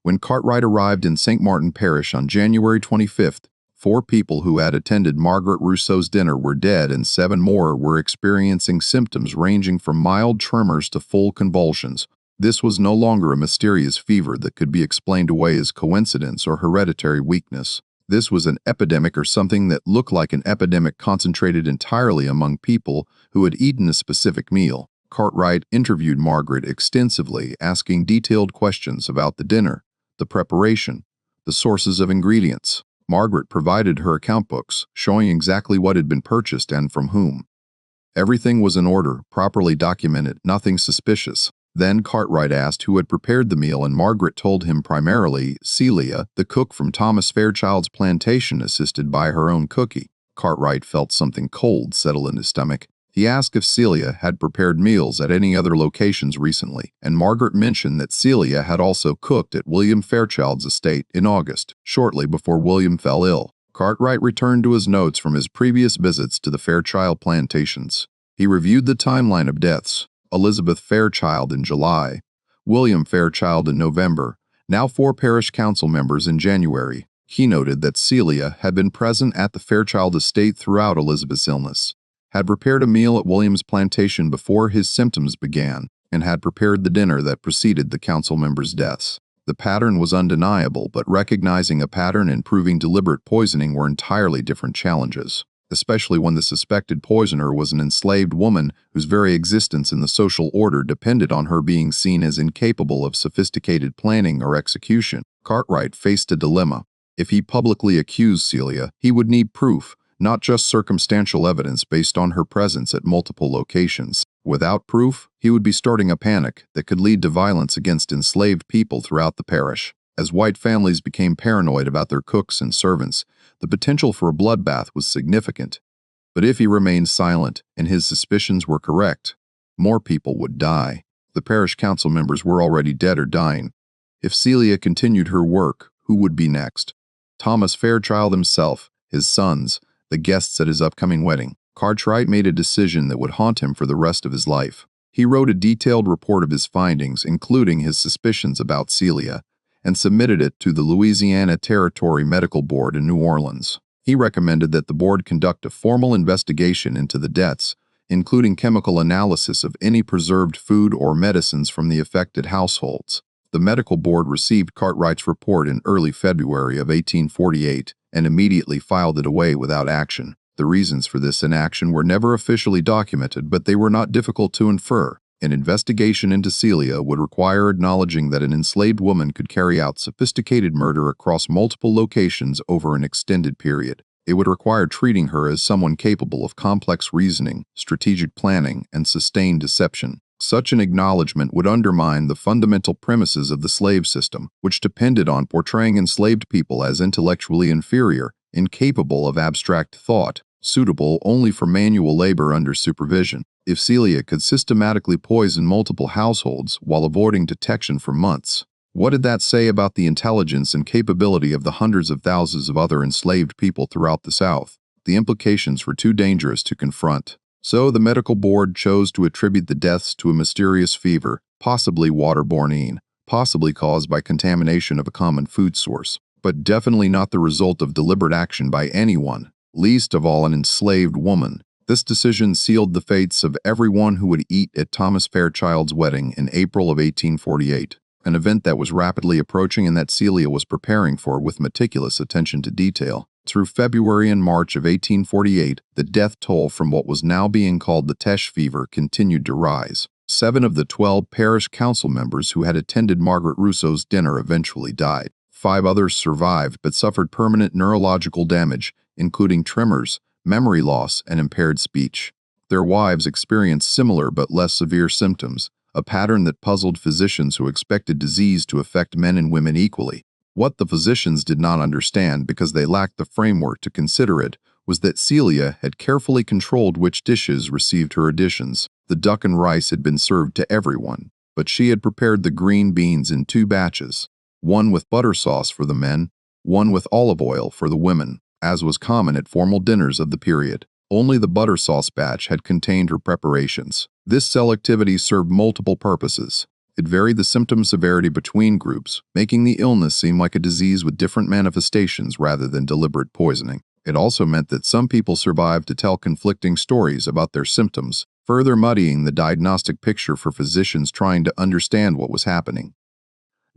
[SPEAKER 1] When Cartwright arrived in St. Martin Parish on January 25th, 4 people who had attended Margaret Rousseau's dinner were dead, and 7 more were experiencing symptoms ranging from mild tremors to full convulsions. This was no longer a mysterious fever that could be explained away as coincidence or hereditary weakness. This was an epidemic, or something that looked like an epidemic concentrated entirely among people who had eaten a specific meal. Cartwright interviewed Margaret extensively, asking detailed questions about the dinner, the preparation, the sources of ingredients. Margaret provided her account books, showing exactly what had been purchased and from whom. Everything was in order, properly documented, nothing suspicious. Then Cartwright asked who had prepared the meal, and Margaret told him primarily Celia, the cook from Thomas Fairchild's plantation, assisted by her own cookie. Cartwright felt something cold settle in his stomach. He asked if Celia had prepared meals at any other locations recently, and Margaret mentioned that Celia had also cooked at William Fairchild's estate in August, shortly before William fell ill. Cartwright returned to his notes from his previous visits to the Fairchild plantations. He reviewed the timeline of deaths: Elizabeth Fairchild in July, William Fairchild in November, now 4 parish council members in January. He noted that Celia had been present at the Fairchild estate throughout Elizabeth's illness, had prepared a meal at William's plantation before his symptoms began, and had prepared the dinner that preceded the council members' deaths. The pattern was undeniable, but recognizing a pattern and proving deliberate poisoning were entirely different challenges, especially when the suspected poisoner was an enslaved woman whose very existence in the social order depended on her being seen as incapable of sophisticated planning or execution. Cartwright faced a dilemma. If he publicly accused Celia, he would need proof, not just circumstantial evidence based on her presence at multiple locations. Without proof, he would be starting a panic that could lead to violence against enslaved people throughout the parish. As white families became paranoid about their cooks and servants, the potential for a bloodbath was significant. But if he remained silent and his suspicions were correct, more people would die. The parish council members were already dead or dying. If Celia continued her work, who would be next? Thomas Fairchild himself, his sons, the guests at his upcoming wedding. Cartwright made a decision that would haunt him for the rest of his life. He wrote a detailed report of his findings, including his suspicions about Celia, and submitted it to the Louisiana Territory Medical Board in New Orleans. He recommended that the board conduct a formal investigation into the deaths, including chemical analysis of any preserved food or medicines from the affected households. The medical board received Cartwright's report in early February of 1848 and immediately filed it away without action. The reasons for this inaction were never officially documented, but they were not difficult to infer. An investigation into Celia would require acknowledging that an enslaved woman could carry out sophisticated murder across multiple locations over an extended period. It would require treating her as someone capable of complex reasoning, strategic planning, and sustained deception. Such an acknowledgement would undermine the fundamental premises of the slave system, which depended on portraying enslaved people as intellectually inferior, incapable of abstract thought, suitable only for manual labor under supervision. If Celia could systematically poison multiple households while avoiding detection for months, what did that say about the intelligence and capability of the hundreds of thousands of other enslaved people throughout the South? The implications were too dangerous to confront. So the medical board chose to attribute the deaths to a mysterious fever, possibly waterborne, possibly caused by contamination of a common food source, but definitely not the result of deliberate action by anyone, least of all an enslaved woman. This decision sealed the fates of everyone who would eat at Thomas Fairchild's wedding in April of 1848, an event that was rapidly approaching and that Celia was preparing for with meticulous attention to detail. Through February and March of 1848, the death toll from what was now being called the Tesh fever continued to rise. 7 of the 12 parish council members who had attended Margaret Rousseau's dinner eventually died. 5 others survived but suffered permanent neurological damage, including tremors, memory loss, and impaired speech. Their wives experienced similar but less severe symptoms, a pattern that puzzled physicians who expected disease to affect men and women equally. What the physicians did not understand, because they lacked the framework to consider it, was that Celia had carefully controlled which dishes received her additions. The duck and rice had been served to everyone, but she had prepared the green beans in 2 batches, one with butter sauce for the men, one with olive oil for the women, as was common at formal dinners of the period. Only the butter sauce batch had contained her preparations. This selectivity served multiple purposes. It varied the symptom severity between groups, making the illness seem like a disease with different manifestations rather than deliberate poisoning. It also meant that some people survived to tell conflicting stories about their symptoms, further muddying the diagnostic picture for physicians trying to understand what was happening.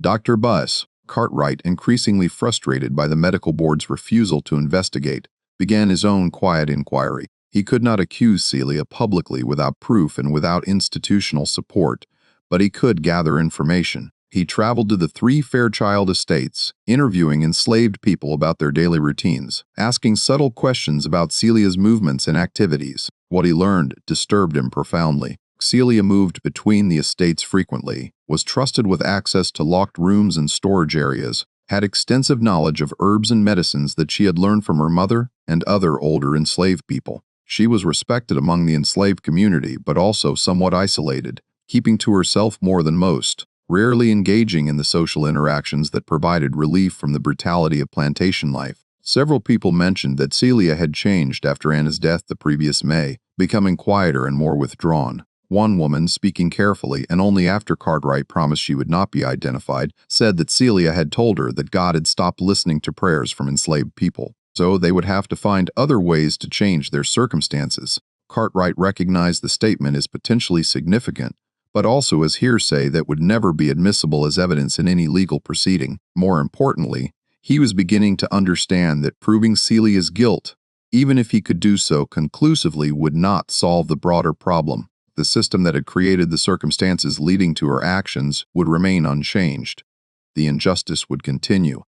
[SPEAKER 1] Dr. Bus Cartwright, increasingly frustrated by the medical board's refusal to investigate, began his own quiet inquiry. He could not accuse Celia publicly without proof and without institutional support, but he could gather information. He traveled to the 3 Fairchild estates, interviewing enslaved people about their daily routines, asking subtle questions about Celia's movements and activities. What he learned disturbed him profoundly. Celia moved between the estates frequently, was trusted with access to locked rooms and storage areas, had extensive knowledge of herbs and medicines that she had learned from her mother and other older enslaved people. She was respected among the enslaved community, but also somewhat isolated, keeping to herself more than most, rarely engaging in the social interactions that provided relief from the brutality of plantation life. Several people mentioned that Celia had changed after Anna's death the previous May, becoming quieter and more withdrawn. One woman, speaking carefully and only after Cartwright promised she would not be identified, said that Celia had told her that God had stopped listening to prayers from enslaved people, so they would have to find other ways to change their circumstances. Cartwright recognized the statement as potentially significant, but also as hearsay that would never be admissible as evidence in any legal proceeding. More importantly, he was beginning to understand that proving Celia's guilt, even if he could do so conclusively, would not solve the broader problem. The system that had created the circumstances leading to her actions would remain unchanged. The injustice would continue.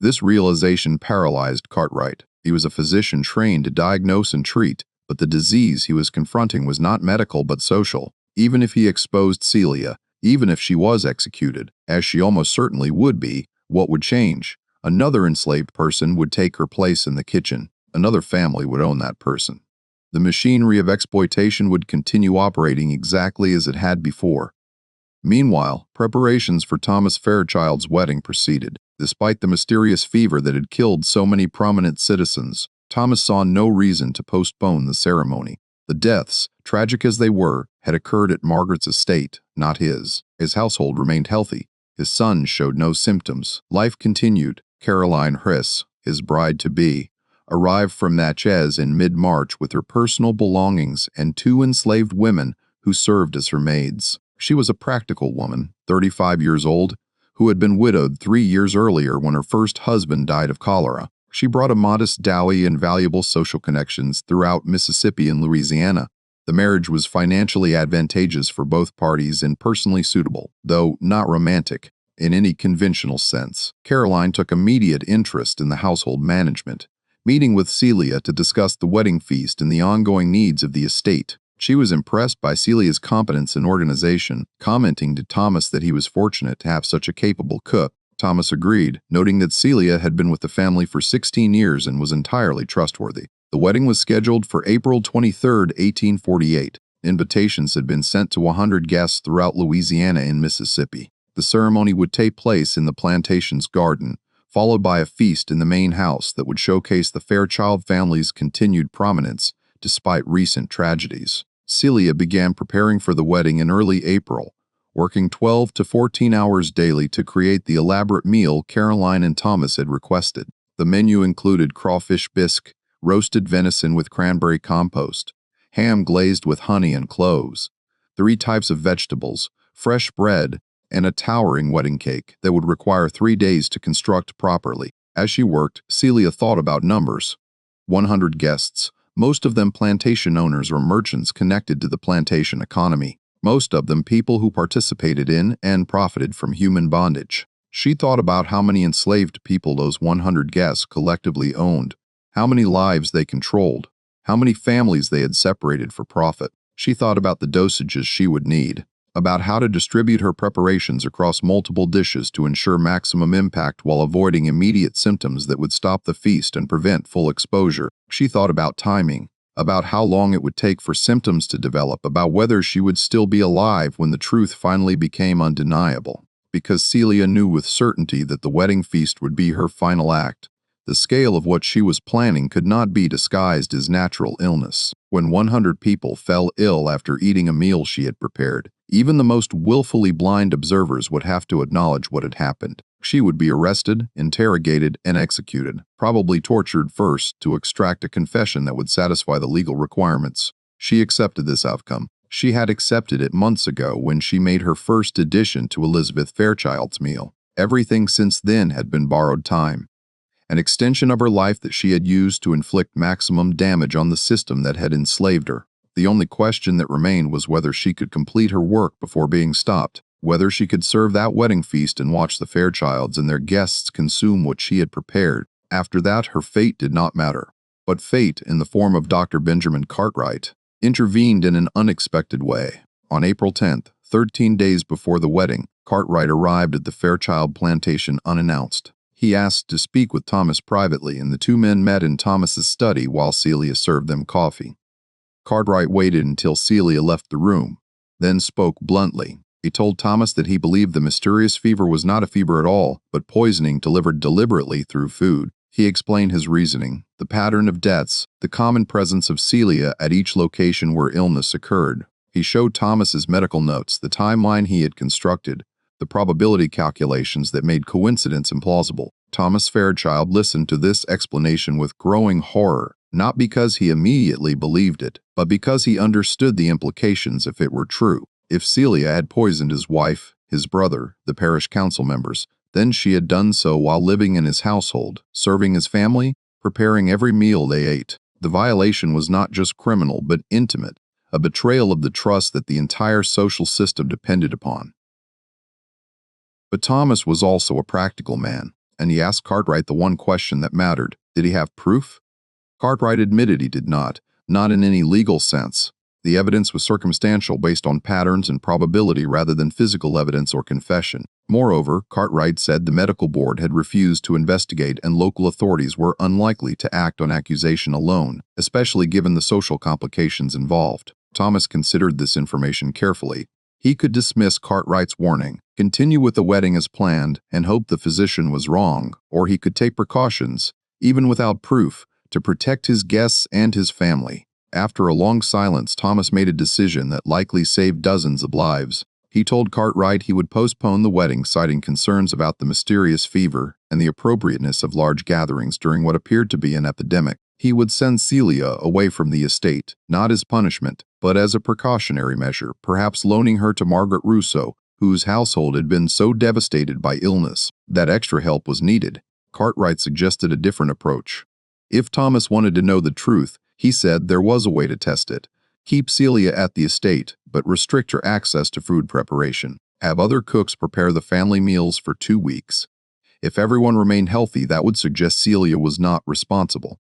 [SPEAKER 1] This realization paralyzed Cartwright. He was a physician trained to diagnose and treat, but the disease he was confronting was not medical but social. Even if he exposed Celia, even if she was executed, as she almost certainly would be, what would change? Another enslaved person would take her place in the kitchen. Another family would own that person. The machinery of exploitation would continue operating exactly as it had before. Meanwhile, preparations for Thomas Fairchild's wedding proceeded. Despite the mysterious fever that had killed so many prominent citizens, Thomas saw no reason to postpone the ceremony. The deaths, tragic as they were, had occurred at Margaret's estate, not his. His household remained healthy. His sons showed no symptoms. Life continued. Caroline Hriss, his bride-to-be, arrived from Natchez in mid-March with her personal belongings and 2 enslaved women who served as her maids. She was a practical woman, 35 years old, who had been widowed 3 years earlier when her first husband died of cholera. She brought a modest dowry and valuable social connections throughout Mississippi and Louisiana. The marriage was financially advantageous for both parties and personally suitable, though not romantic in any conventional sense. Caroline took immediate interest in the household management, meeting with Celia to discuss the wedding feast and the ongoing needs of the estate. She was impressed by Celia's competence and organization, commenting to Thomas that he was fortunate to have such a capable cook. Thomas agreed, noting that Celia had been with the family for 16 years and was entirely trustworthy. The wedding was scheduled for April 23, 1848. Invitations had been sent to 100 guests throughout Louisiana and Mississippi. The ceremony would take place in the plantation's garden, followed by a feast in the main house that would showcase the Fairchild family's continued prominence despite recent tragedies. Celia began preparing for the wedding in early April, working 12 to 14 hours daily to create the elaborate meal Caroline and Thomas had requested. The menu included crawfish bisque, roasted venison with cranberry compost, ham glazed with honey and cloves, 3 types of vegetables, fresh bread, and a towering wedding cake that would require 3 days to construct properly. As she worked, Celia thought about numbers. 100 guests, most of them plantation owners or merchants connected to the plantation economy, most of them people who participated in and profited from human bondage. She thought about how many enslaved people those 100 guests collectively owned, how many lives they controlled, how many families they had separated for profit. She thought about the dosages she would need, about how to distribute her preparations across multiple dishes to ensure maximum impact while avoiding immediate symptoms that would stop the feast and prevent full exposure. She thought about timing, about how long it would take for symptoms to develop, about whether she would still be alive when the truth finally became undeniable. Because Celia knew with certainty that the wedding feast would be her final act, the scale of what she was planning could not be disguised as natural illness. When 100 people fell ill after eating a meal she had prepared, even the most willfully blind observers would have to acknowledge what had happened. She would be arrested, interrogated, and executed, probably tortured first to extract a confession that would satisfy the legal requirements. She accepted this outcome. She had accepted it months ago when she made her first addition to Elizabeth Fairchild's meal. Everything since then had been borrowed time, an extension of her life that she had used to inflict maximum damage on the system that had enslaved her. The only question that remained was whether she could complete her work before being stopped, whether she could serve that wedding feast and watch the Fairchilds and their guests consume what she had prepared. After that, her fate did not matter. But fate, in the form of Dr. Benjamin Cartwright, intervened in an unexpected way. On April 10th, 13 days before the wedding, Cartwright arrived at the Fairchild plantation unannounced. He asked to speak with Thomas privately, and the 2 men met in Thomas's study while Celia served them coffee. Cartwright waited until Celia left the room, then spoke bluntly. He told Thomas that he believed the mysterious fever was not a fever at all, but poisoning delivered deliberately through food. He explained his reasoning, the pattern of deaths, the common presence of Celia at each location where illness occurred. He showed Thomas's medical notes, the timeline he had constructed, the probability calculations that made coincidence implausible. Thomas Fairchild listened to this explanation with growing horror, not because he immediately believed it, but because he understood the implications if it were true. If Celia had poisoned his wife, his brother, the parish council members, then she had done so while living in his household, serving his family, preparing every meal they ate. The violation was not just criminal but intimate, a betrayal of the trust that the entire social system depended upon. But Thomas was also a practical man, and he asked Cartwright the one question that mattered. Did he have proof? Cartwright admitted he did not in any legal sense. The evidence was circumstantial based on patterns and probability rather than physical evidence or confession. Moreover, Cartwright said the medical board had refused to investigate and local authorities were unlikely to act on accusation alone, especially given the social complications involved. Thomas considered this information carefully. He could dismiss Cartwright's warning, continue with the wedding as planned, and hope the physician was wrong, or he could take precautions, even without proof, to protect his guests and his family. After a long silence, Thomas made a decision that likely saved dozens of lives. He told Cartwright he would postpone the wedding, citing concerns about the mysterious fever and the appropriateness of large gatherings during what appeared to be an epidemic. He would send Celia away from the estate, not as punishment, but as a precautionary measure, perhaps loaning her to Margaret Rousseau, whose household had been so devastated by illness that extra help was needed. Cartwright suggested a different approach. If Thomas wanted to know the truth, he said there was a way to test it. Keep Celia at the estate, but restrict her access to food preparation. Have other cooks prepare the family meals for 2 weeks. If everyone remained healthy, that would suggest Celia was not responsible.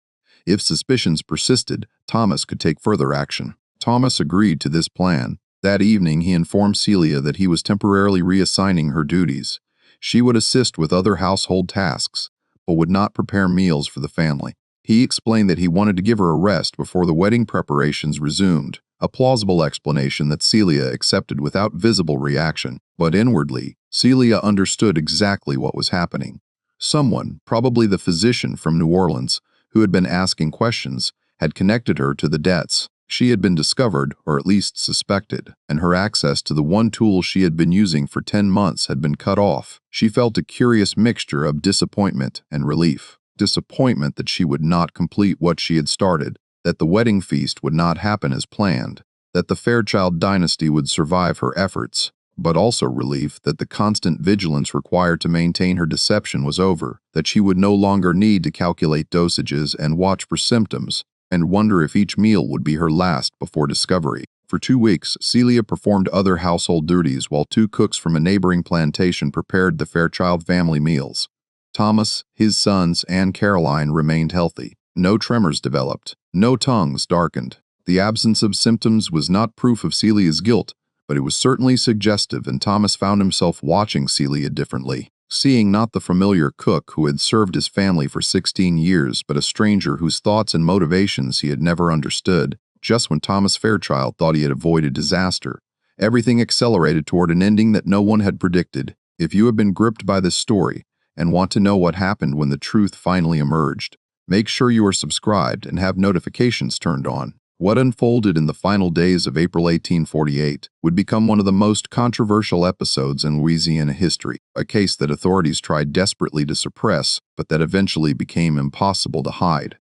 [SPEAKER 1] If suspicions persisted, Thomas could take further action. Thomas agreed to this plan. That evening, he informed Celia that he was temporarily reassigning her duties. She would assist with other household tasks, but would not prepare meals for the family. He explained that he wanted to give her a rest before the wedding preparations resumed, a plausible explanation that Celia accepted without visible reaction. But inwardly, Celia understood exactly what was happening. Someone, probably the physician from New Orleans, who had been asking questions, had connected her to the debts. She had been discovered, or at least suspected, and her access to the one tool she had been using for 10 months had been cut off. She felt a curious mixture of disappointment and relief. Disappointment that she would not complete what she had started, that the wedding feast would not happen as planned, that the Fairchild dynasty would survive her efforts, but also relief that the constant vigilance required to maintain her deception was over, that she would no longer need to calculate dosages and watch for symptoms, and wonder if each meal would be her last before discovery. For 2 weeks, Celia performed other household duties while 2 cooks from a neighboring plantation prepared the Fairchild family meals. Thomas, his sons, and Caroline remained healthy. No tremors developed. No tongues darkened. The absence of symptoms was not proof of Celia's guilt, but it was certainly suggestive, and Thomas found himself watching Celia differently, seeing not the familiar cook who had served his family for 16 years, but a stranger whose thoughts and motivations he had never understood. Just when Thomas Fairchild thought he had avoided disaster, everything accelerated toward an ending that no one had predicted. If you have been gripped by this story and want to know what happened when the truth finally emerged, make sure you are subscribed and have notifications turned on. What unfolded in the final days of April 1848 would become one of the most controversial episodes in Louisiana history, a case that authorities tried desperately to suppress, but that eventually became impossible to hide.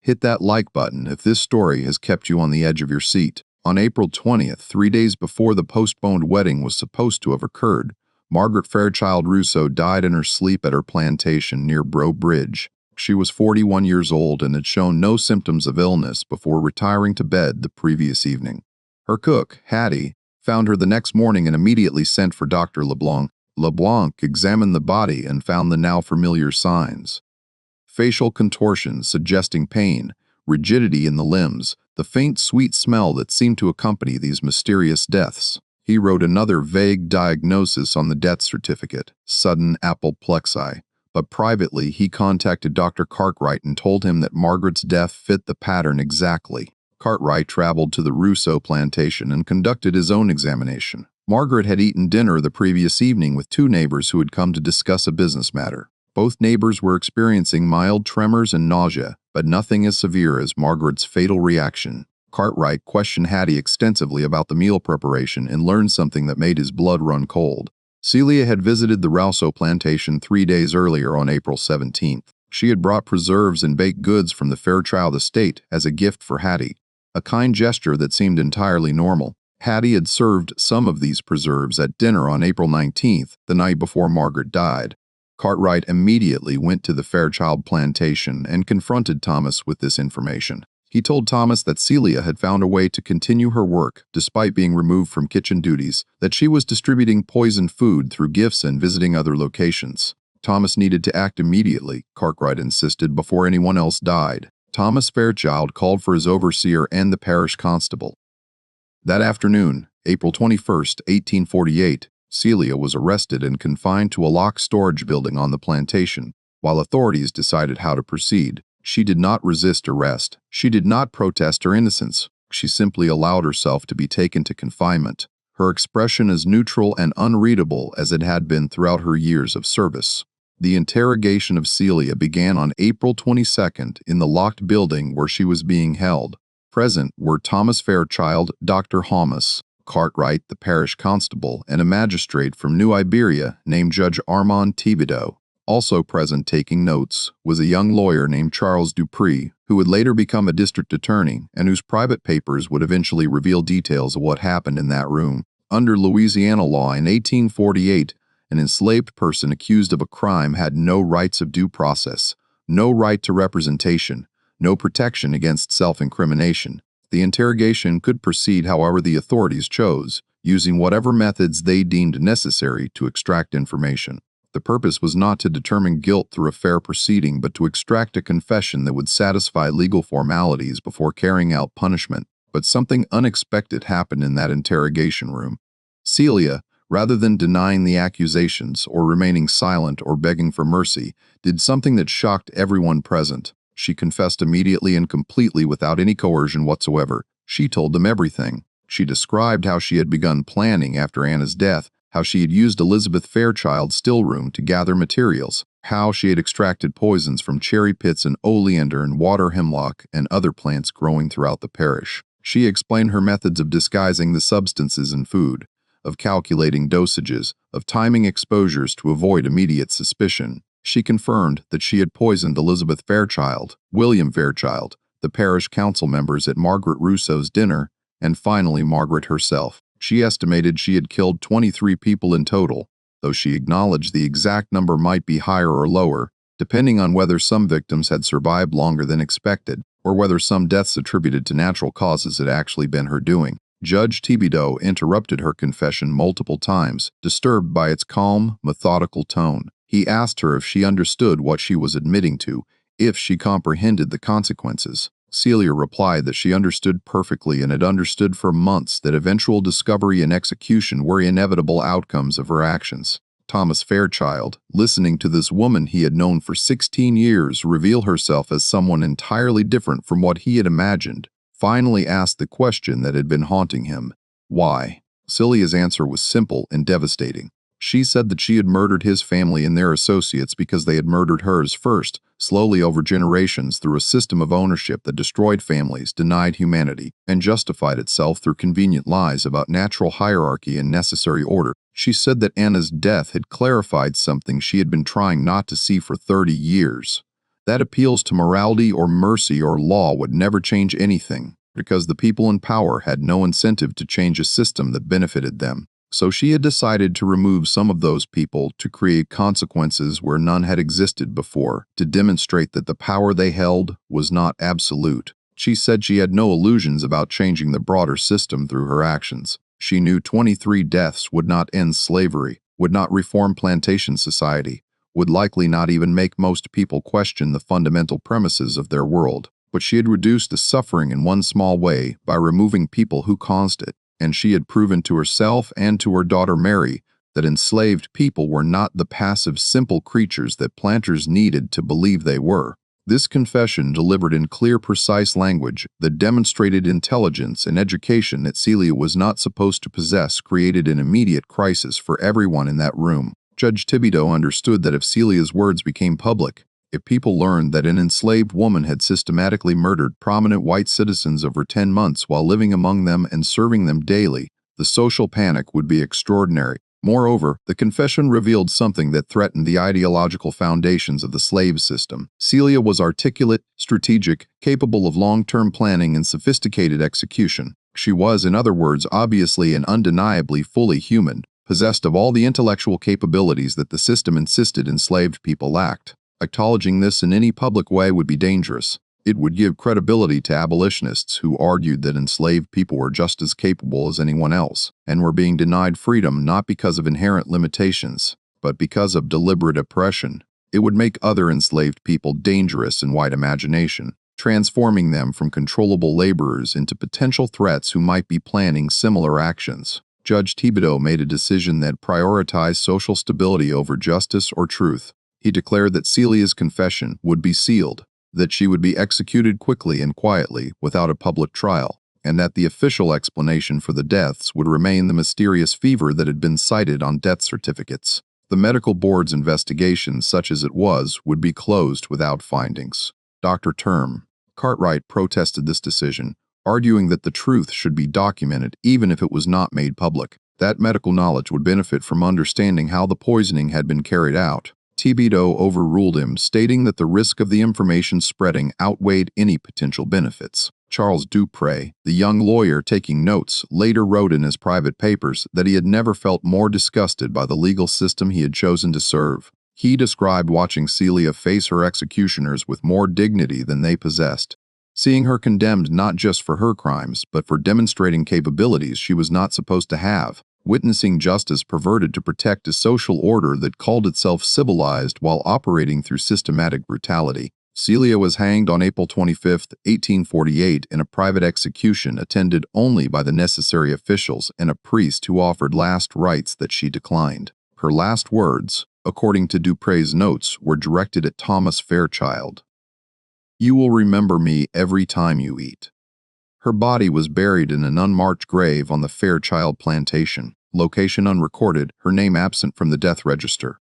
[SPEAKER 1] Hit that like button if this story has kept you on the edge of your seat. On April 20th, 3 days before the postponed wedding was supposed to have occurred, Margaret Fairchild Rousseau died in her sleep at her plantation near Breaux Bridge. She was 41 years old and had shown no symptoms of illness before retiring to bed the previous evening. Her cook, Hattie, found her the next morning and immediately sent for Dr. LeBlanc. LeBlanc examined the body and found the now familiar signs: facial contortions suggesting pain, rigidity in the limbs, the faint sweet smell that seemed to accompany these mysterious deaths. He wrote another vague diagnosis on the death certificate: sudden apoplexy. But privately, he contacted Dr. Cartwright and told him that Margaret's death fit the pattern exactly. Cartwright traveled to the Rousseau plantation and conducted his own examination. Margaret had eaten dinner the previous evening with 2 neighbors who had come to discuss a business matter. Both neighbors were experiencing mild tremors and nausea, but nothing as severe as Margaret's fatal reaction. Cartwright questioned Hattie extensively about the meal preparation and learned something that made his blood run cold. Celia had visited the Rousseau plantation 3 days earlier on April 17th. She had brought preserves and baked goods from the Fairchild estate as a gift for Hattie, a kind gesture that seemed entirely normal. Hattie had served some of these preserves at dinner on April 19th, the night before Margaret died. Cartwright immediately went to the Fairchild plantation and confronted Thomas with this information. He told Thomas that Celia had found a way to continue her work despite being removed from kitchen duties, that she was distributing poisoned food through gifts and visiting other locations. Thomas needed to act immediately, Cartwright insisted, before anyone else died. Thomas Fairchild called for his overseer and the parish constable. That afternoon, April 21st, 1848, Celia was arrested and confined to a locked storage building on the plantation, while authorities decided how to proceed. She did not resist arrest. She did not protest her innocence. She simply allowed herself to be taken to confinement, her expression as neutral and unreadable as it had been throughout her years of service. The interrogation of Celia began on April 22nd in the locked building where she was being held. Present were Thomas Fairchild, Dr. Thomas Cartwright, the parish constable, and a magistrate from New Iberia named Judge Armand Thibodeau. Also present taking notes was a young lawyer named Charles Dupree, who would later become a district attorney and whose private papers would eventually reveal details of what happened in that room. Under Louisiana law in 1848, an enslaved person accused of a crime had no rights of due process, no right to representation, no protection against self-incrimination. The interrogation could proceed however the authorities chose, using whatever methods they deemed necessary to extract information. The purpose was not to determine guilt through a fair proceeding, but to extract a confession that would satisfy legal formalities before carrying out punishment. But something unexpected happened in that interrogation room. Celia, rather than denying the accusations or remaining silent or begging for mercy, did something that shocked everyone present. She confessed immediately and completely without any coercion whatsoever. She told them everything. She described how she had begun planning after Anna's death, how she had used Elizabeth Fairchild's stillroom to gather materials, how she had extracted poisons from cherry pits and oleander and water hemlock and other plants growing throughout the parish. She explained her methods of disguising the substances in food, of calculating dosages, of timing exposures to avoid immediate suspicion. She confirmed that she had poisoned Elizabeth Fairchild, William Fairchild, the parish council members at Margaret Rousseau's dinner, and finally Margaret herself. She estimated she had killed 23 people in total, though she acknowledged the exact number might be higher or lower, depending on whether some victims had survived longer than expected, or whether some deaths attributed to natural causes had actually been her doing. Judge Thibodeau interrupted her confession multiple times, disturbed by its calm, methodical tone. He asked her if she understood what she was admitting to, if she comprehended the consequences. Celia replied that she understood perfectly and had understood for months that eventual discovery and execution were inevitable outcomes of her actions. Thomas Fairchild, listening to this woman he had known for 16 years reveal herself as someone entirely different from what he had imagined, finally asked the question that had been haunting him. Why? Celia's answer was simple and devastating. She said that she had murdered his family and their associates because they had murdered hers first, slowly over generations through a system of ownership that destroyed families, denied humanity, and justified itself through convenient lies about natural hierarchy and necessary order. She said that Anna's death had clarified something she had been trying not to see for 30 years. That appeals to morality or mercy or law would never change anything, because the people in power had no incentive to change a system that benefited them. So she had decided to remove some of those people to create consequences where none had existed before, to demonstrate that the power they held was not absolute. She said she had no illusions about changing the broader system through her actions. She knew 23 deaths would not end slavery, would not reform plantation society, would likely not even make most people question the fundamental premises of their world. But she had reduced the suffering in one small way by removing people who caused it. And she had proven to herself and to her daughter Mary that enslaved people were not the passive, simple creatures that planters needed to believe they were. This confession, delivered in clear, precise language that demonstrated intelligence and education that Celia was not supposed to possess, created an immediate crisis for everyone in that room. Judge Thibodeau understood that if Celia's words became public, if people learned that an enslaved woman had systematically murdered prominent white citizens over 10 months while living among them and serving them daily, the social panic would be extraordinary. Moreover, the confession revealed something that threatened the ideological foundations of the slave system. Celia was articulate, strategic, capable of long-term planning and sophisticated execution. She was, in other words, obviously and undeniably fully human, possessed of all the intellectual capabilities that the system insisted enslaved people lacked. Acknowledging this in any public way would be dangerous. It would give credibility to abolitionists who argued that enslaved people were just as capable as anyone else, and were being denied freedom not because of inherent limitations, but because of deliberate oppression. It would make other enslaved people dangerous in white imagination, transforming them from controllable laborers into potential threats who might be planning similar actions. Judge Thibodeau made a decision that prioritized social stability over justice or truth. He declared that Celia's confession would be sealed, that she would be executed quickly and quietly without a public trial, and that the official explanation for the deaths would remain the mysterious fever that had been cited on death certificates. The medical board's investigation, such as it was, would be closed without findings. Dr. Cartwright protested this decision, arguing that the truth should be documented even if it was not made public. That medical knowledge would benefit from understanding how the poisoning had been carried out. Thibodeau overruled him, stating that the risk of the information spreading outweighed any potential benefits. Charles Dupré, the young lawyer taking notes, later wrote in his private papers that he had never felt more disgusted by the legal system he had chosen to serve. He described watching Celia face her executioners with more dignity than they possessed, seeing her condemned not just for her crimes, but for demonstrating capabilities she was not supposed to have, witnessing justice perverted to protect a social order that called itself civilized while operating through systematic brutality. Celia was hanged on April 25, 1848, in a private execution attended only by the necessary officials and a priest who offered last rites that she declined. Her last words, according to Dupré's notes, were directed at Thomas Fairchild. "You will remember me every time you eat." Her body was buried in an unmarked grave on the Fairchild plantation, location unrecorded, her name absent from the death register.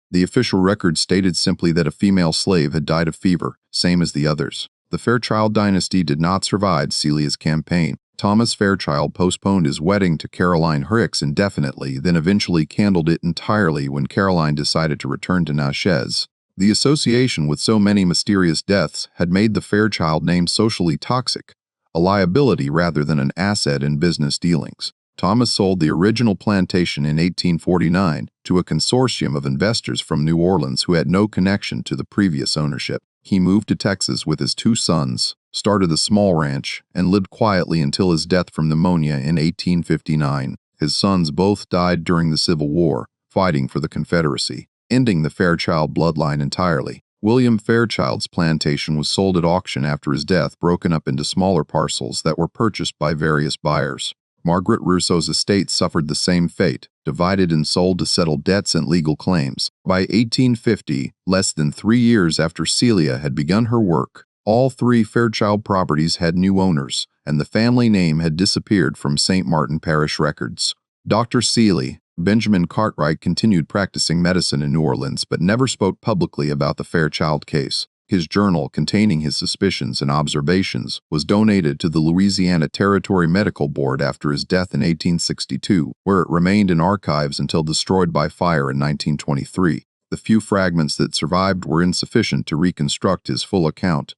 [SPEAKER 1] The official record stated simply that a female slave had died of fever, same as the others. The Fairchild dynasty did not survive Celia's campaign. Thomas Fairchild postponed his wedding to Caroline Hicks indefinitely, then eventually canceled it entirely when Caroline decided to return to Natchez. The association with so many mysterious deaths had made the Fairchild name socially toxic, a liability rather than an asset in business dealings. Thomas sold the original plantation in 1849 to a consortium of investors from New Orleans who had no connection to the previous ownership. He moved to Texas with his 2 sons, started a small ranch, and lived quietly until his death from pneumonia in 1859. His sons both died during the Civil War, fighting for the Confederacy, ending the Fairchild bloodline entirely. William Fairchild's plantation was sold at auction after his death, broken up into smaller parcels that were purchased by various buyers. Margaret Rousseau's estate suffered the same fate, divided and sold to settle debts and legal claims. By 1850, less than 3 years after Celia had begun her work, all 3 Fairchild properties had new owners, and the family name had disappeared from St. Martin Parish records. Dr. Seeley, Benjamin Cartwright, continued practicing medicine in New Orleans but never spoke publicly about the Fairchild case. His journal, containing his suspicions and observations, was donated to the Louisiana Territory Medical Board after his death in 1862, where it remained in archives until destroyed by fire in 1923. The few fragments that survived were insufficient to reconstruct his full account.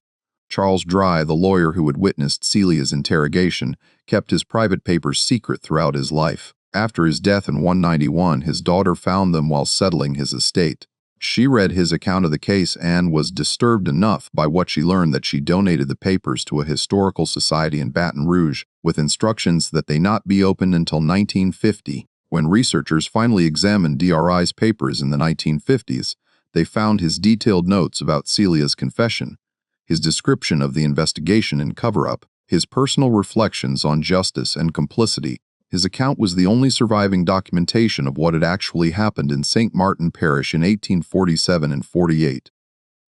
[SPEAKER 1] Charles Dry, the lawyer who had witnessed Celia's interrogation, kept his private papers secret throughout his life. After his death in 191, his daughter found them while settling his estate. She read his account of the case and was disturbed enough by what she learned that she donated the papers to a historical society in Baton Rouge with instructions that they not be opened until 1950. When researchers finally examined DRI's papers in the 1950s, they found his detailed notes about Celia's confession, his description of the investigation and cover-up, his personal reflections on justice and complicity. His account was the only surviving documentation of what had actually happened in St. Martin Parish in 1847 and 48.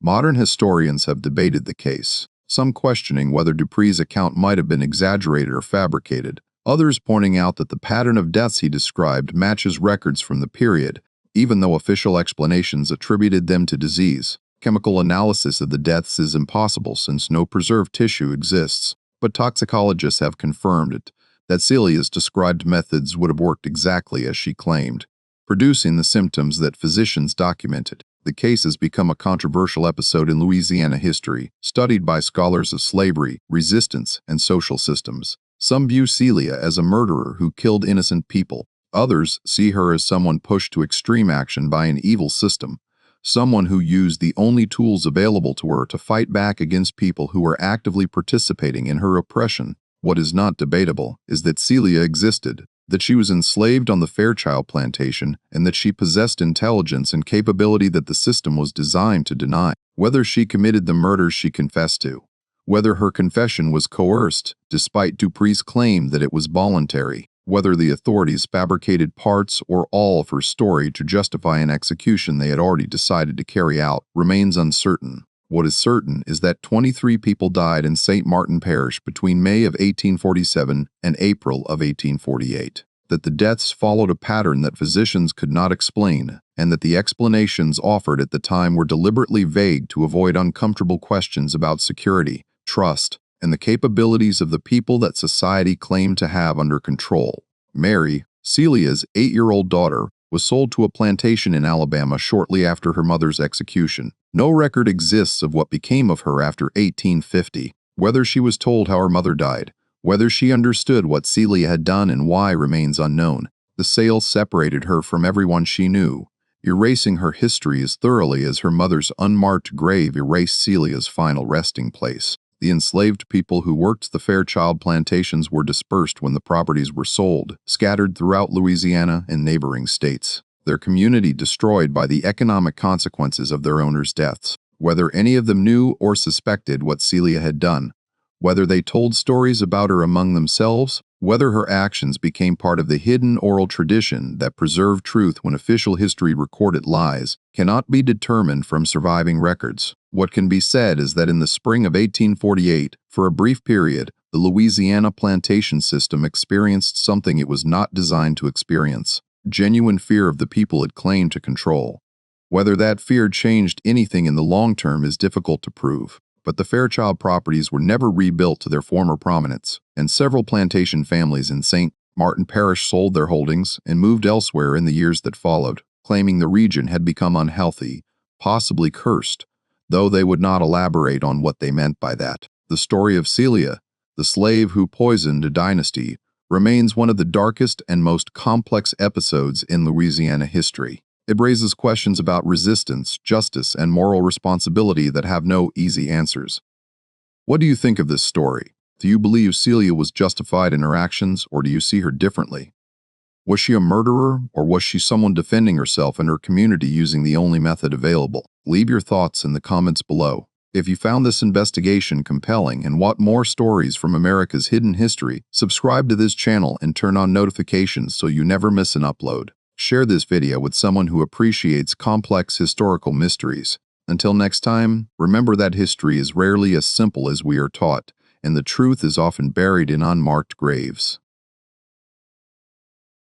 [SPEAKER 1] Modern historians have debated the case, some questioning whether Dupree's account might have been exaggerated or fabricated, others pointing out that the pattern of deaths he described matches records from the period, even though official explanations attributed them to disease. Chemical analysis of the deaths is impossible since no preserved tissue exists, but toxicologists have confirmed it, that Celia's described methods would have worked exactly as she claimed, producing the symptoms that physicians documented. The case has become a controversial episode in Louisiana history, studied by scholars of slavery, resistance, and social systems. Some view Celia as a murderer who killed innocent people. Others see her as someone pushed to extreme action by an evil system, someone who used the only tools available to her to fight back against people who were actively participating in her oppression. What is not debatable is that Celia existed, that she was enslaved on the Fairchild plantation, and that she possessed intelligence and capability that the system was designed to deny. Whether she committed the murders she confessed to, whether her confession was coerced, despite Dupree's claim that it was voluntary, whether the authorities fabricated parts or all of her story to justify an execution they had already decided to carry out, remains uncertain. What is certain is that 23 people died in St. Martin Parish between May of 1847 and April of 1848, that the deaths followed a pattern that physicians could not explain, and that the explanations offered at the time were deliberately vague to avoid uncomfortable questions about security, trust, and the capabilities of the people that society claimed to have under control. Mary, Celia's 8-year-old daughter, was sold to a plantation in Alabama shortly after her mother's execution. No record exists of what became of her after 1850, whether she was told how her mother died, whether she understood what Celia had done and why remains unknown. The sale separated her from everyone she knew, erasing her history as thoroughly as her mother's unmarked grave erased Celia's final resting place. The enslaved people who worked the Fairchild plantations were dispersed when the properties were sold, scattered throughout Louisiana and neighboring states, their community destroyed by the economic consequences of their owners' deaths. Whether any of them knew or suspected what Celia had done, whether they told stories about her among themselves, whether her actions became part of the hidden oral tradition that preserved truth when official history recorded lies, cannot be determined from surviving records. What can be said is that in the spring of 1848, for a brief period, the Louisiana plantation system experienced something it was not designed to experience: genuine fear of the people it claimed to control. Whether that fear changed anything in the long term is difficult to prove, but the Fairchild properties were never rebuilt to their former prominence, and several plantation families in St. Martin Parish sold their holdings and moved elsewhere in the years that followed, claiming the region had become unhealthy, possibly cursed, though they would not elaborate on what they meant by that. The story of Celia, the slave who poisoned Dynasty, remains one of the darkest and most complex episodes in Louisiana history. It raises questions about resistance, justice, and moral responsibility that have no easy answers. What do you think of this story? Do you believe Celia was justified in her actions, or do you see her differently? Was she a murderer, or was she someone defending herself and her community using the only method available? Leave your thoughts in the comments below. If you found this investigation compelling and want more stories from America's hidden history, subscribe to this channel and turn on notifications so you never miss an upload. Share this video with someone who appreciates complex historical mysteries. Until next time, remember that history is rarely as simple as we are taught, and the truth is often buried in unmarked graves.